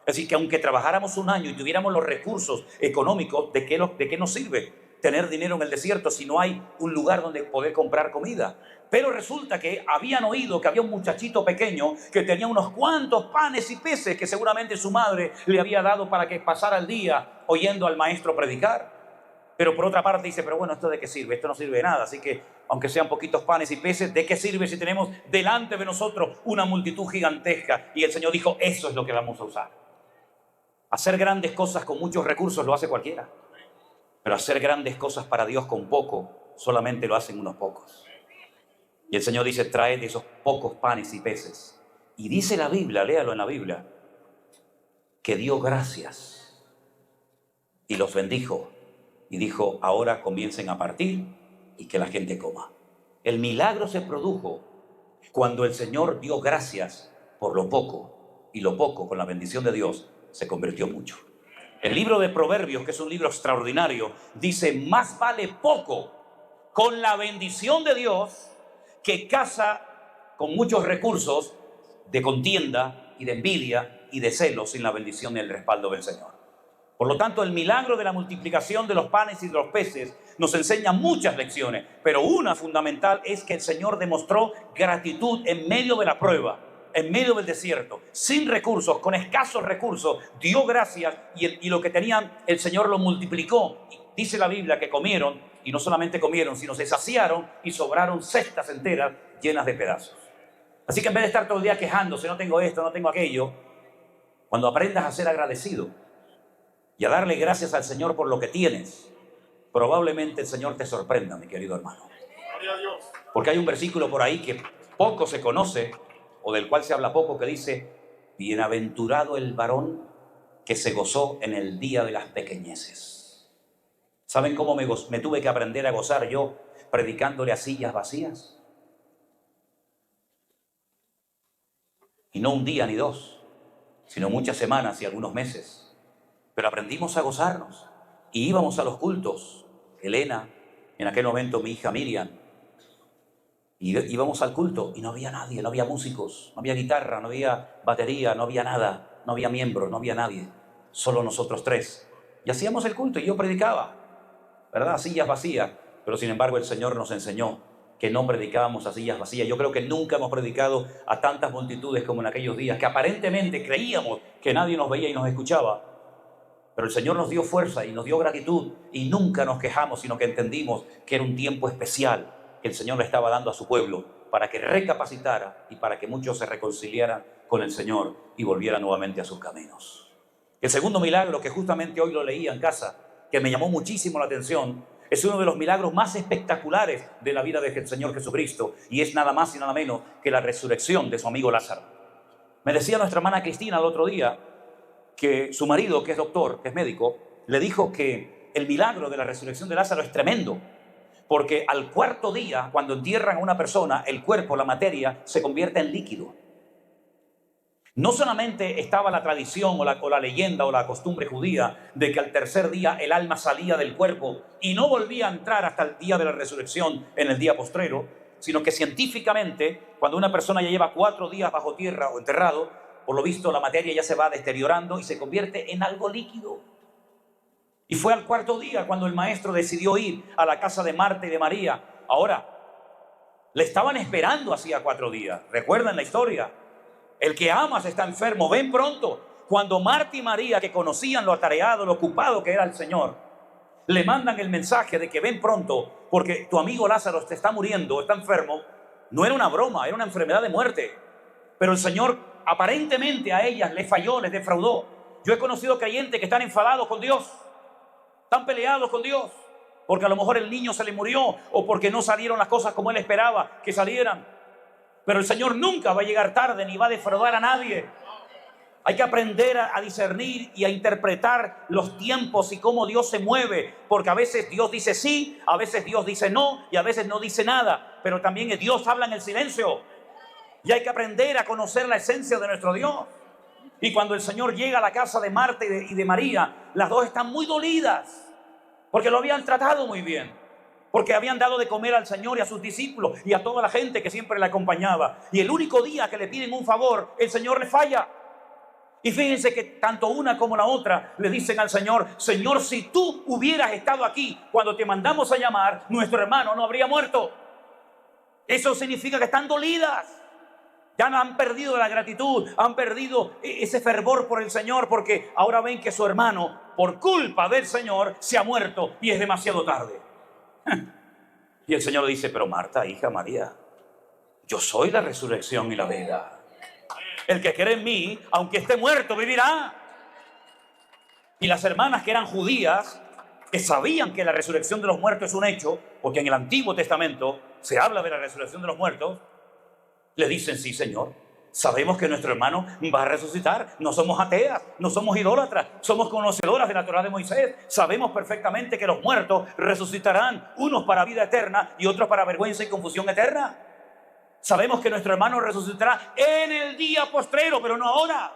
Es decir, que aunque trabajáramos un año y tuviéramos los recursos económicos, ¿de qué nos sirve tener dinero en el desierto si no hay un lugar donde poder comprar comida? Pero resulta que habían oído que había un muchachito pequeño que tenía unos cuantos panes y peces que seguramente su madre le había dado para que pasara el día oyendo al maestro predicar. Pero por otra parte dice, pero bueno, ¿esto de qué sirve? Esto no sirve de nada. Así que, aunque sean poquitos panes y peces, ¿de qué sirve si tenemos delante de nosotros una multitud gigantesca? Y el Señor dijo, eso es lo que vamos a usar. Hacer grandes cosas con muchos recursos lo hace cualquiera. Pero hacer grandes cosas para Dios con poco, solamente lo hacen unos pocos. Y el Señor dice, traed esos pocos panes y peces. Y dice la Biblia, léalo en la Biblia, que dio gracias y los bendijo. Y dijo, ahora comiencen a partir y que la gente coma. El milagro se produjo cuando el Señor dio gracias por lo poco. Y lo poco, con la bendición de Dios, se convirtió mucho. El libro de Proverbios, que es un libro extraordinario, dice, más vale poco con la bendición de Dios que casa con muchos recursos de contienda y de envidia y de celos sin la bendición y el respaldo del Señor. Por lo tanto, el milagro de la multiplicación de los panes y de los peces nos enseña muchas lecciones, pero una fundamental es que el Señor demostró gratitud en medio de la prueba, en medio del desierto, sin recursos, con escasos recursos, dio gracias y lo que tenían el Señor lo multiplicó. Dice la Biblia que comieron, y no solamente comieron, sino se saciaron y sobraron cestas enteras llenas de pedazos. Así que en vez de estar todo el día quejándose, no tengo esto, no tengo aquello, cuando aprendas a ser agradecido y a darle gracias al Señor por lo que tienes, probablemente el Señor te sorprenda, mi querido hermano. Porque hay un versículo por ahí que poco se conoce, o del cual se habla poco, que dice, bienaventurado el varón que se gozó en el día de las pequeñeces. ¿Saben cómo me tuve que aprender a gozar yo predicándole a sillas vacías? Y no un día ni dos, sino muchas semanas y algunos meses. Pero aprendimos a gozarnos y íbamos a los cultos. Elena, en aquel momento mi hija Miriam, y íbamos al culto y no había nadie, no había músicos, no había guitarra, no había batería, no había nada, no había miembros, no había nadie, solo nosotros tres. Y hacíamos el culto y yo predicaba, ¿verdad? A sillas vacías, pero sin embargo el Señor nos enseñó que no predicábamos a sillas vacías. Yo creo que nunca hemos predicado a tantas multitudes como en aquellos días, que aparentemente creíamos que nadie nos veía y nos escuchaba. Pero el Señor nos dio fuerza y nos dio gratitud y nunca nos quejamos, sino que entendimos que era un tiempo especial que el Señor le estaba dando a su pueblo para que recapacitara y para que muchos se reconciliaran con el Señor y volvieran nuevamente a sus caminos. El segundo milagro, que justamente hoy lo leí en casa, que me llamó muchísimo la atención, es uno de los milagros más espectaculares de la vida del Señor Jesucristo, y es nada más y nada menos que la resurrección de su amigo Lázaro. Me decía nuestra hermana Cristina el otro día que su marido, que es doctor, que es médico, le dijo que el milagro de la resurrección de Lázaro es tremendo, porque al cuarto día, cuando entierran a una persona, el cuerpo, la materia, se convierte en líquido. No solamente estaba la tradición o la leyenda o la costumbre judía de que al tercer día el alma salía del cuerpo y no volvía a entrar hasta el día de la resurrección en el día postrero, sino que científicamente, cuando una persona ya lleva 4 días bajo tierra o enterrado, por lo visto la materia ya se va deteriorando y se convierte en algo líquido. Y fue al cuarto día cuando el maestro decidió ir a la casa de Marta y de María. Ahora, le estaban esperando hacía 4 días. ¿Recuerdan la historia? El que amas está enfermo, ven pronto. Cuando Marta y María, que conocían lo atareado, lo ocupado que era el Señor, le mandan el mensaje de que ven pronto porque tu amigo Lázaro te está muriendo, está enfermo, no era una broma, era una enfermedad de muerte. Pero el Señor aparentemente a ellas les falló, les defraudó. Yo he conocido creyentes que están enfadados con Dios, están peleados con Dios, porque a lo mejor el niño se le murió o porque no salieron las cosas como él esperaba que salieran. Pero el Señor nunca va a llegar tarde ni va a defraudar a nadie. Hay que aprender a discernir y a interpretar los tiempos y cómo Dios se mueve, porque a veces Dios dice sí, a veces Dios dice no y a veces no dice nada, pero también Dios habla en el silencio. Y hay que aprender a conocer la esencia de nuestro Dios. Y cuando el Señor llega a la casa de Marta y de María, las dos están muy dolidas, porque lo habían tratado muy bien, porque habían dado de comer al Señor y a sus discípulos y a toda la gente que siempre le acompañaba. Y el único día que le piden un favor, el Señor le falla. Y fíjense que tanto una como la otra le dicen al Señor: Señor, si tú hubieras estado aquí cuando te mandamos a llamar, nuestro hermano no habría muerto. Eso significa que están dolidas. Ya no han perdido la gratitud, han perdido ese fervor por el Señor, porque ahora ven que su hermano, por culpa del Señor, se ha muerto y es demasiado tarde. Y el Señor le dice: pero Marta, hija María, yo soy la resurrección y la vida. El que cree en mí, aunque esté muerto, vivirá. Y las hermanas, que eran judías, que sabían que la resurrección de los muertos es un hecho, porque en el Antiguo Testamento se habla de la resurrección de los muertos, le dicen: sí, Señor, sabemos que nuestro hermano va a resucitar. No somos ateas, no somos idólatras, somos conocedoras de la Torá de Moisés. Sabemos perfectamente que los muertos resucitarán, unos para vida eterna y otros para vergüenza y confusión eterna. Sabemos que nuestro hermano resucitará en el día postrero, pero no ahora.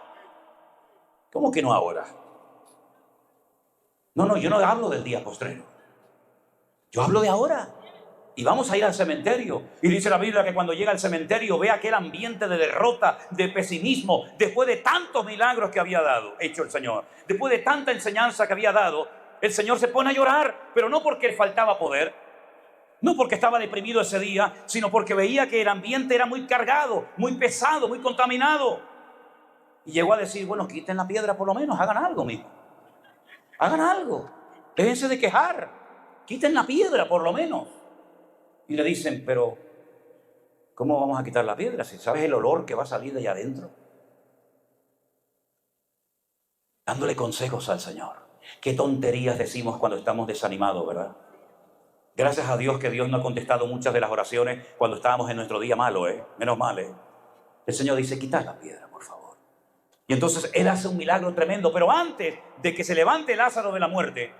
¿Cómo que no ahora? No, yo no hablo del día postrero. Yo hablo de ahora. Y vamos a ir al cementerio. Y dice la Biblia que cuando llega al cementerio ve aquel ambiente de derrota, de pesimismo, después de tantos milagros que había hecho el Señor, después de tanta enseñanza que había dado, el Señor se pone a llorar, pero no porque le faltaba poder, no porque estaba deprimido ese día, sino porque veía que el ambiente era muy cargado, muy pesado, muy contaminado. Y llegó a decir: bueno, quiten la piedra por lo menos, hagan algo, mijo. Hagan algo. Déjense de quejar. Quiten la piedra por lo menos. Y le dicen: pero ¿cómo vamos a quitar la piedra si sabes el olor que va a salir de allá adentro? Dándole consejos al Señor. Qué tonterías decimos cuando estamos desanimados, ¿verdad? Gracias a Dios que Dios no ha contestado muchas de las oraciones cuando estábamos en nuestro día malo, menos mal, El Señor dice: quitad la piedra, por favor. Y entonces Él hace un milagro tremendo. Pero antes de que se levante Lázaro de la muerte,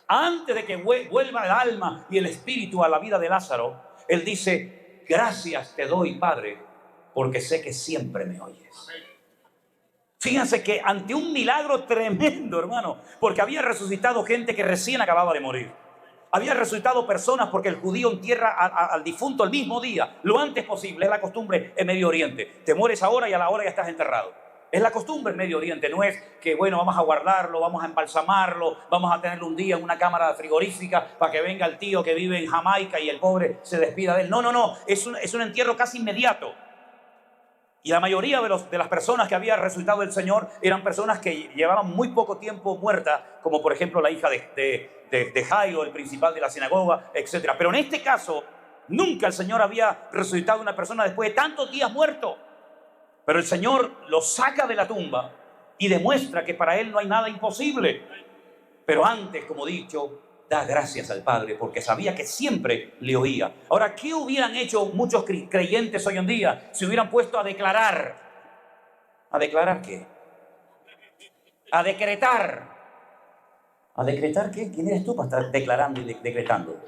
antes de que vuelva el alma y el espíritu a la vida de Lázaro, Él dice: gracias te doy, Padre, porque sé que siempre me oyes. Fíjense que ante un milagro tremendo, hermano, porque había resucitado gente que recién acababa de morir. Había resucitado personas, porque el judío entierra al difunto el mismo día, lo antes posible. Es la costumbre en Medio Oriente. Te mueres ahora y a la hora ya estás enterrado. Es la costumbre en Medio Oriente. No es que, bueno, vamos a guardarlo, vamos a embalsamarlo, vamos a tenerlo un día en una cámara frigorífica para que venga el tío que vive en Jamaica y el pobre se despida de él. No. Es un entierro casi inmediato. Y la mayoría de las personas que había resucitado el Señor eran personas que llevaban muy poco tiempo muertas, como por ejemplo la hija de Jairo, el principal de la sinagoga, etc. Pero en este caso, nunca el Señor había resucitado a una persona después de tantos días muerto. Pero el Señor lo saca de la tumba y demuestra que para Él no hay nada imposible. Pero antes, como he dicho, da gracias al Padre porque sabía que siempre le oía. Ahora, ¿qué hubieran hecho muchos creyentes hoy en día si hubieran puesto a declarar? ¿A declarar qué? A decretar. ¿A decretar qué? ¿Quién eres tú para estar declarando y decretando?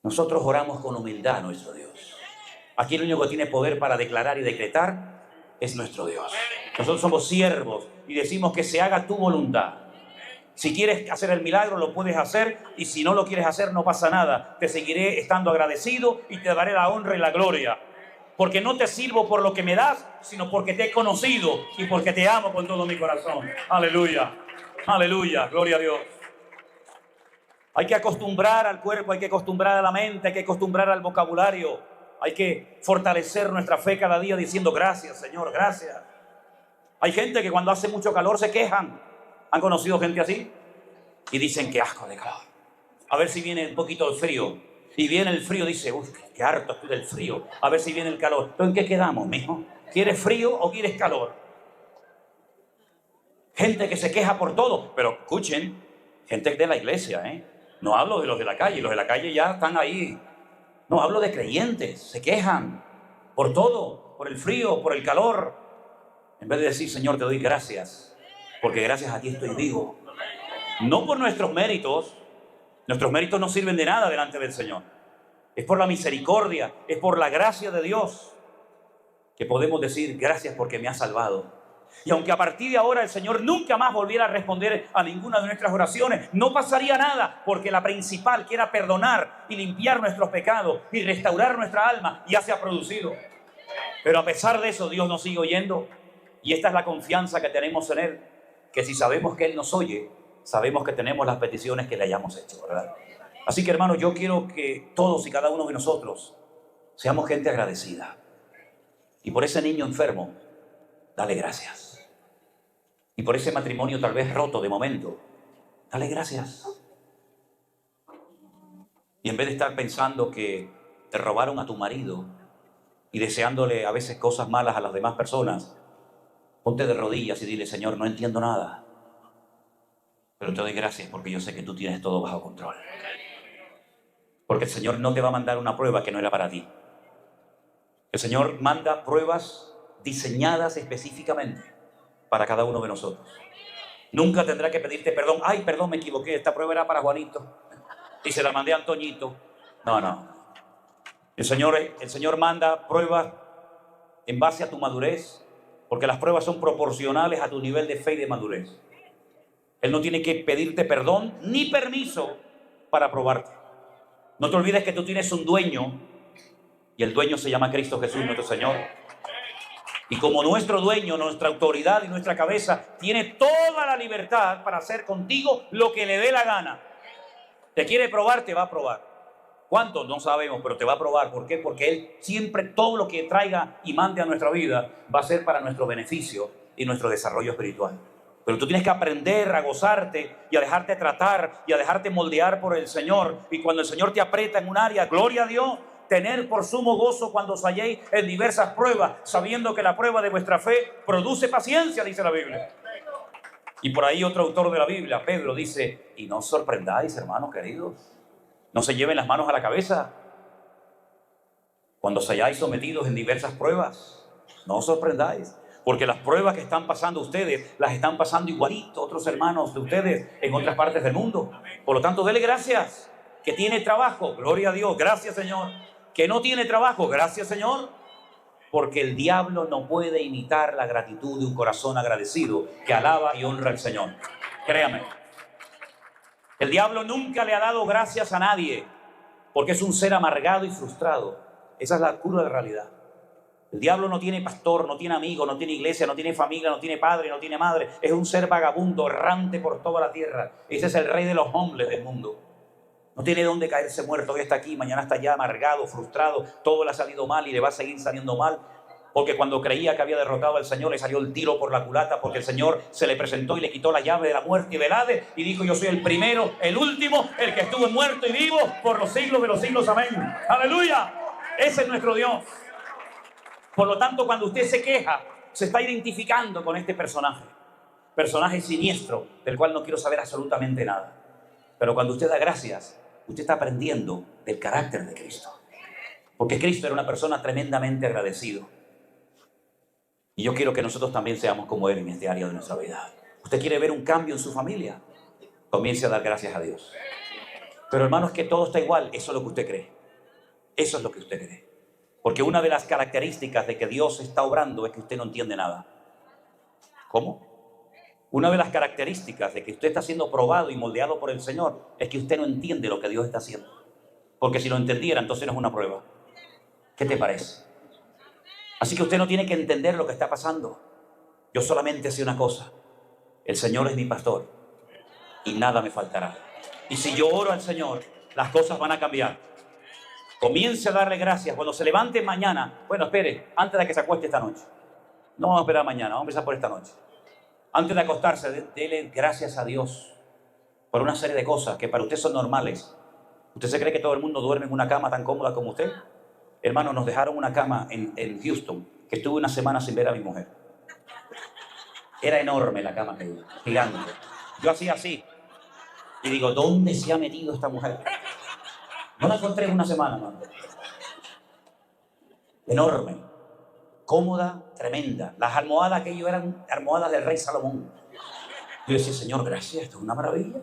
Nosotros oramos con humildad a nuestro Dios. Aquí el único que tiene poder para declarar y decretar es nuestro Dios. Nosotros somos siervos y decimos que se haga tu voluntad. Si quieres hacer el milagro, lo puedes hacer, y si no lo quieres hacer, no pasa nada. Te seguiré estando agradecido y te daré la honra y la gloria. Porque no te sirvo por lo que me das, sino porque te he conocido y porque te amo con todo mi corazón. Aleluya, aleluya, gloria a Dios. Hay que acostumbrar al cuerpo, hay que acostumbrar a la mente, hay que acostumbrar al vocabulario. Hay que fortalecer nuestra fe cada día diciendo: gracias, Señor, gracias. Hay gente que cuando hace mucho calor se quejan. ¿Han conocido gente así? Y dicen: qué asco de calor. A ver si viene un poquito el frío. Y viene el frío, dice: uy, qué harto estoy del frío. A ver si viene el calor. ¿Pero en qué quedamos, mijo? ¿Quieres frío o quieres calor? Gente que se queja por todo. Pero escuchen, gente de la iglesia, No hablo de los de la calle. Los de la calle ya están ahí. No, hablo de creyentes. Se quejan por todo. Por el frío, por el calor. En vez de decir: Señor, te doy gracias, porque gracias a ti estoy vivo. No por nuestros méritos. Nuestros méritos no sirven de nada delante del Señor. Es por la misericordia, es por la gracia de Dios que podemos decir: gracias porque me has salvado. Y aunque a partir de ahora el Señor nunca más volviera a responder a ninguna de nuestras oraciones, no pasaría nada, porque la principal, que era perdonar y limpiar nuestros pecados y restaurar nuestra alma, ya se ha producido. Pero a pesar de eso, Dios nos sigue oyendo. Y esta es la confianza que tenemos en Él, que si sabemos que Él nos oye, sabemos que tenemos las peticiones que le hayamos hecho, ¿verdad? Así que, hermanos, yo quiero que todos y cada uno de nosotros seamos gente agradecida. Y por ese niño enfermo, dale gracias. Y por ese matrimonio tal vez roto de momento, dale gracias. Y en vez de estar pensando que te robaron a tu marido y deseándole a veces cosas malas a las demás personas, ponte de rodillas y dile: Señor, no entiendo nada, pero te doy gracias porque yo sé que tú tienes todo bajo control. Porque el Señor no te va a mandar una prueba que no era para ti. El Señor manda pruebas diseñadas específicamente para cada uno de nosotros. Nunca tendrá que pedirte perdón. Ay, perdón, me equivoqué, esta prueba era para Juanito y se la mandé a Antoñito. No. El Señor manda pruebas en base a tu madurez, porque las pruebas son proporcionales a tu nivel de fe y de madurez. Él no tiene que pedirte perdón ni permiso para probarte. No te olvides que tú tienes un dueño, y el dueño se llama Cristo Jesús, nuestro Señor. Y como nuestro dueño, nuestra autoridad y nuestra cabeza, tiene toda la libertad para hacer contigo lo que le dé la gana. Te quiere probar, te va a probar. ¿Cuánto? No sabemos, pero te va a probar. ¿Por qué? Porque Él siempre, todo lo que traiga y mande a nuestra vida va a ser para nuestro beneficio y nuestro desarrollo espiritual. Pero tú tienes que aprender a gozarte y a dejarte tratar y a dejarte moldear por el Señor. Y cuando el Señor te aprieta en un área, gloria a Dios, tener por sumo gozo cuando os halléis en diversas pruebas, sabiendo que la prueba de vuestra fe produce paciencia, dice la Biblia. Y por ahí otro autor de la Biblia, Pedro, dice: y no os sorprendáis, hermanos queridos, no se lleven las manos a la cabeza cuando os hayáis sometidos en diversas pruebas. No os sorprendáis, porque las pruebas que están pasando ustedes, las están pasando igualito otros hermanos de ustedes en otras partes del mundo. Por lo tanto, dele gracias. Que tiene trabajo, gloria a Dios, gracias Señor. Que no tiene trabajo, gracias Señor. Porque el diablo no puede imitar la gratitud de un corazón agradecido que alaba y honra al Señor. Créame. El diablo nunca le ha dado gracias a nadie, porque es un ser amargado y frustrado. Esa es la cruda realidad. El diablo no tiene pastor, no tiene amigo, no tiene iglesia, no tiene familia, no tiene padre, no tiene madre. Es un ser vagabundo, errante por toda la tierra. Ese es el rey de los hombres del mundo. No tiene dónde caerse muerto. Hoy está aquí, mañana está allá, amargado, frustrado. Todo le ha salido mal y le va a seguir saliendo mal. Porque cuando creía que había derrotado al Señor, le salió el tiro por la culata, porque el Señor se le presentó y le quitó la llave de la muerte y del Hades, y dijo: yo soy el primero, el último, el que estuvo muerto y vivo por los siglos de los siglos. Amén. ¡Aleluya! Ese es nuestro Dios. Por lo tanto, cuando usted se queja, se está identificando con este personaje siniestro, del cual no quiero saber absolutamente nada. Pero cuando usted da gracias, usted está aprendiendo del carácter de Cristo. Porque Cristo era una persona tremendamente agradecido. Y yo quiero que nosotros también seamos como Él en este área de nuestra vida. ¿Usted quiere ver un cambio en su familia? Comience a dar gracias a Dios. Pero hermanos, que todo está igual, eso es lo que usted cree. Eso es lo que usted cree. Porque una de las características de que Dios está obrando es que usted no entiende nada. ¿Cómo? Una de las características de que usted está siendo probado y moldeado por el Señor es que usted no entiende lo que Dios está haciendo. Porque si lo entendiera, entonces no es una prueba. ¿Qué te parece? Así que usted no tiene que entender lo que está pasando. Yo solamente sé una cosa: el Señor es mi pastor y nada me faltará. Y si yo oro al Señor, las cosas van a cambiar. Comience a darle gracias. Cuando se levante mañana, bueno, espere, antes de que se acueste esta noche. No vamos a esperar mañana, vamos a empezar por esta noche. Antes de acostarse, dele gracias a Dios por una serie de cosas que para usted son normales. ¿Usted se cree que todo el mundo duerme en una cama tan cómoda como usted? Hermano, nos dejaron una cama en Houston, que estuve una semana sin ver a mi mujer. Era enorme la cama, gigante. Yo hacía así y digo: ¿dónde se ha metido esta mujer? No la encontré en una semana, hermano. Enorme, cómoda, tremenda. Las almohadas aquello eran almohadas del rey Salomón. Yo decía: Señor, gracias, esto es una maravilla.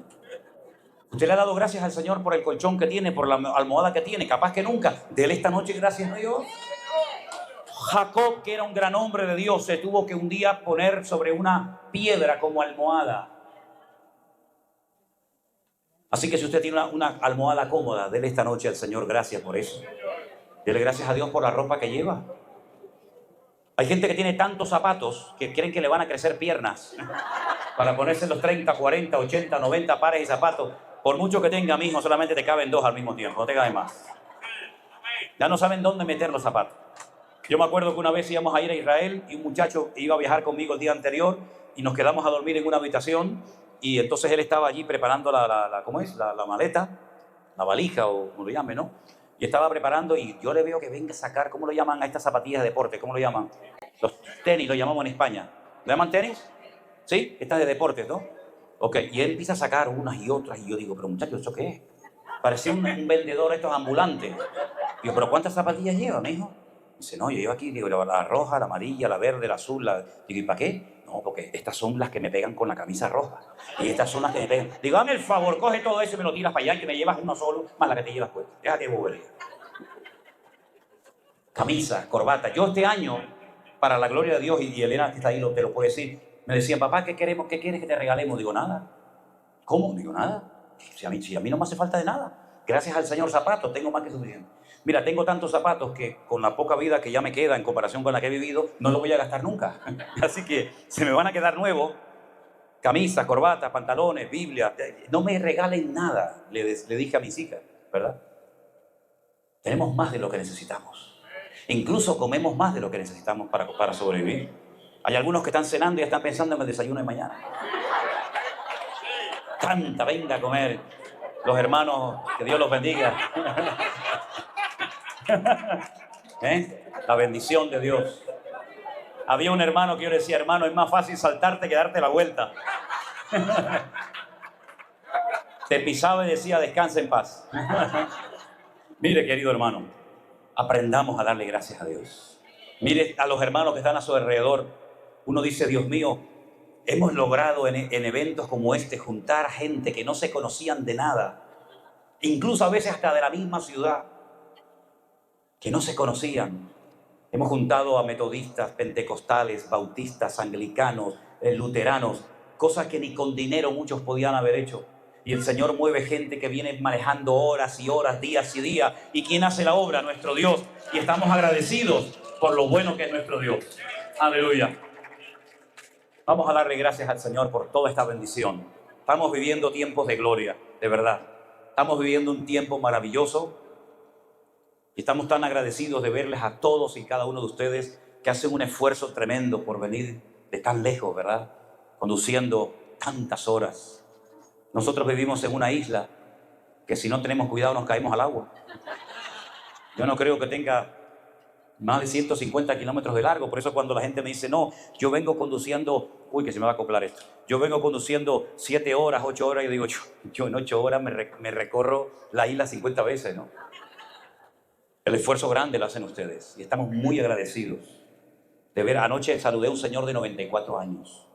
Usted le ha dado gracias al Señor por el colchón que tiene, por la almohada que tiene. Capaz que nunca. Dele esta noche gracias a Dios. Jacob, que era un gran hombre de Dios, se tuvo que un día poner sobre una piedra como almohada. Así que si usted tiene una almohada cómoda, dele esta noche al Señor gracias por eso. Dele gracias a Dios por la ropa que lleva. Hay gente que tiene tantos zapatos que creen que le van a crecer piernas para ponerse los 30, 40, 80, 90 pares de zapatos. Por mucho que tenga, mismo, solamente te caben 2 al mismo tiempo, no te caben más. Ya no saben dónde meter los zapatos. Yo me acuerdo que una vez íbamos a ir a Israel y un muchacho iba a viajar conmigo el día anterior y nos quedamos a dormir en una habitación y entonces él estaba allí preparando ¿cómo es? La maleta, la valija o como lo llame, ¿no? Y estaba preparando y yo le veo que venga a sacar, ¿cómo lo llaman a estas zapatillas de deporte? ¿Cómo lo llaman? Los tenis, lo llamamos en España. ¿Lo llaman tenis? ¿Sí? Estas de deportes, ¿no? Ok, y él empieza a sacar unas y otras y yo digo, pero muchacho, ¿eso qué es? Parecía un vendedor de estos ambulantes. Digo, ¿pero cuántas zapatillas lleva, mijo? Dice, no, yo llevo aquí, digo, la roja, la amarilla, la verde, la azul. Digo, ¿y para qué? No, porque estas son las que me pegan con la camisa roja. Y estas son las que me pegan. Digo, dame el favor, coge todo eso y me lo tiras para allá, que me llevas uno solo, más la que te llevas puesta. Déjate de bobería. Camisa, corbata. Yo este año, para la gloria de Dios, y Elena que está ahí te lo puede decir, me decían, papá, ¿qué queremos? ¿Qué quieres que te regalemos? Digo, nada. ¿Cómo? Digo, nada. Si a mí no me hace falta de nada. Gracias al Señor zapatos, tengo más que suficiente. Mira, tengo tantos zapatos que con la poca vida que ya me queda en comparación con la que he vivido, no los voy a gastar nunca. Así que se me van a quedar nuevos. Camisas, corbatas, pantalones, Biblia. No me regalen nada, le dije a mis hijas, ¿verdad? Tenemos más de lo que necesitamos. Incluso comemos más de lo que necesitamos para sobrevivir. Hay algunos que están cenando y están pensando en el desayuno de mañana. Canta, venga a comer. Los hermanos, que Dios los bendiga. La bendición de Dios. Había un hermano que yo decía, hermano, es más fácil saltarte que darte la vuelta. Te pisaba y decía, descansa en paz. Mire, querido hermano, aprendamos a darle gracias a Dios. Mire a los hermanos que están a su alrededor. Uno dice, Dios mío, hemos logrado en eventos como este juntar gente que no se conocían de nada, incluso a veces hasta de la misma ciudad, que no se conocían. Hemos juntado a metodistas, pentecostales, bautistas, anglicanos, luteranos, cosas que ni con dinero muchos podían haber hecho. Y el Señor mueve gente que viene manejando horas y horas, días y días. ¿Y quién hace la obra? Nuestro Dios. Y estamos agradecidos por lo bueno que es nuestro Dios. Aleluya. Vamos a darle gracias al Señor por toda esta bendición. Estamos viviendo tiempos de gloria, de verdad. Estamos viviendo un tiempo maravilloso. Y estamos tan agradecidos de verles a todos y cada uno de ustedes que hacen un esfuerzo tremendo por venir de tan lejos, ¿verdad? Conduciendo tantas horas. Nosotros vivimos en una isla que si no tenemos cuidado nos caemos al agua. Yo no creo que tenga más de 150 kilómetros de largo. Por eso cuando la gente me dice, no, yo vengo conduciendo, uy, que se me va a acoplar esto. Yo vengo conduciendo 7 horas, 8 horas, y yo digo, yo en 8 horas me recorro la isla 50 veces, ¿no? El esfuerzo grande lo hacen ustedes y estamos muy agradecidos de ver. Anoche saludé a un señor de 94 años.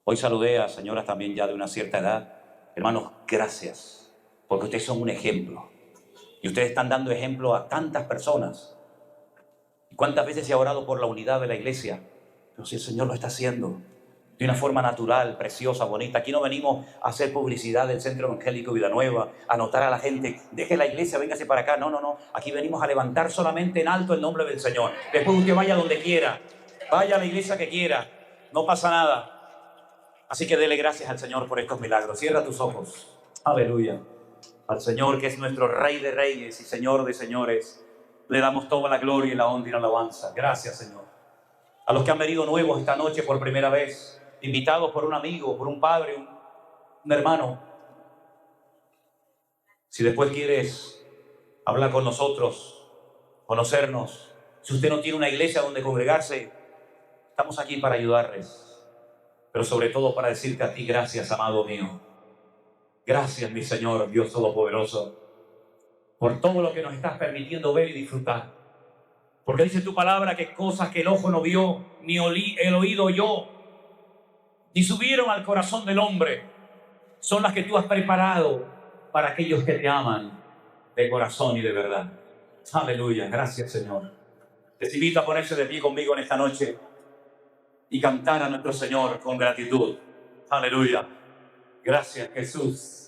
Hoy saludé a señoras también ya de una cierta edad. Hermanos, gracias, porque ustedes son un ejemplo. Y ustedes están dando ejemplo a tantas personas. ¿Cuántas veces se ha orado por la unidad de la iglesia? Pero si el Señor lo está haciendo de una forma natural, preciosa, bonita. Aquí no venimos a hacer publicidad del Centro Evangélico Villanueva, a anotar a la gente, deje la iglesia, véngase para acá. No, no, no. Aquí venimos a levantar solamente en alto el nombre del Señor. Después usted vaya donde quiera, vaya a la iglesia que quiera, no pasa nada. Así que dele gracias al Señor por estos milagros. Cierra tus ojos. Aleluya. Al Señor que es nuestro Rey de Reyes y Señor de Señores, le damos toda la gloria y la honra y la alabanza. Gracias, Señor. A los que han venido nuevos esta noche por primera vez, invitados por un amigo, por un padre, un hermano. Si después quieres hablar con nosotros, conocernos, si usted no tiene una iglesia donde congregarse, estamos aquí para ayudarles. Pero sobre todo para decirte a ti, gracias, amado mío. Gracias, mi Señor, Dios Todopoderoso, por todo lo que nos estás permitiendo ver y disfrutar. Porque dice tu palabra que cosas que el ojo no vio, ni el oído oyó, ni subieron al corazón del hombre, son las que tú has preparado para aquellos que te aman de corazón y de verdad. Aleluya, gracias, Señor. Les invito a ponerse de pie conmigo en esta noche y cantar a nuestro Señor con gratitud. Aleluya. Gracias, Jesús.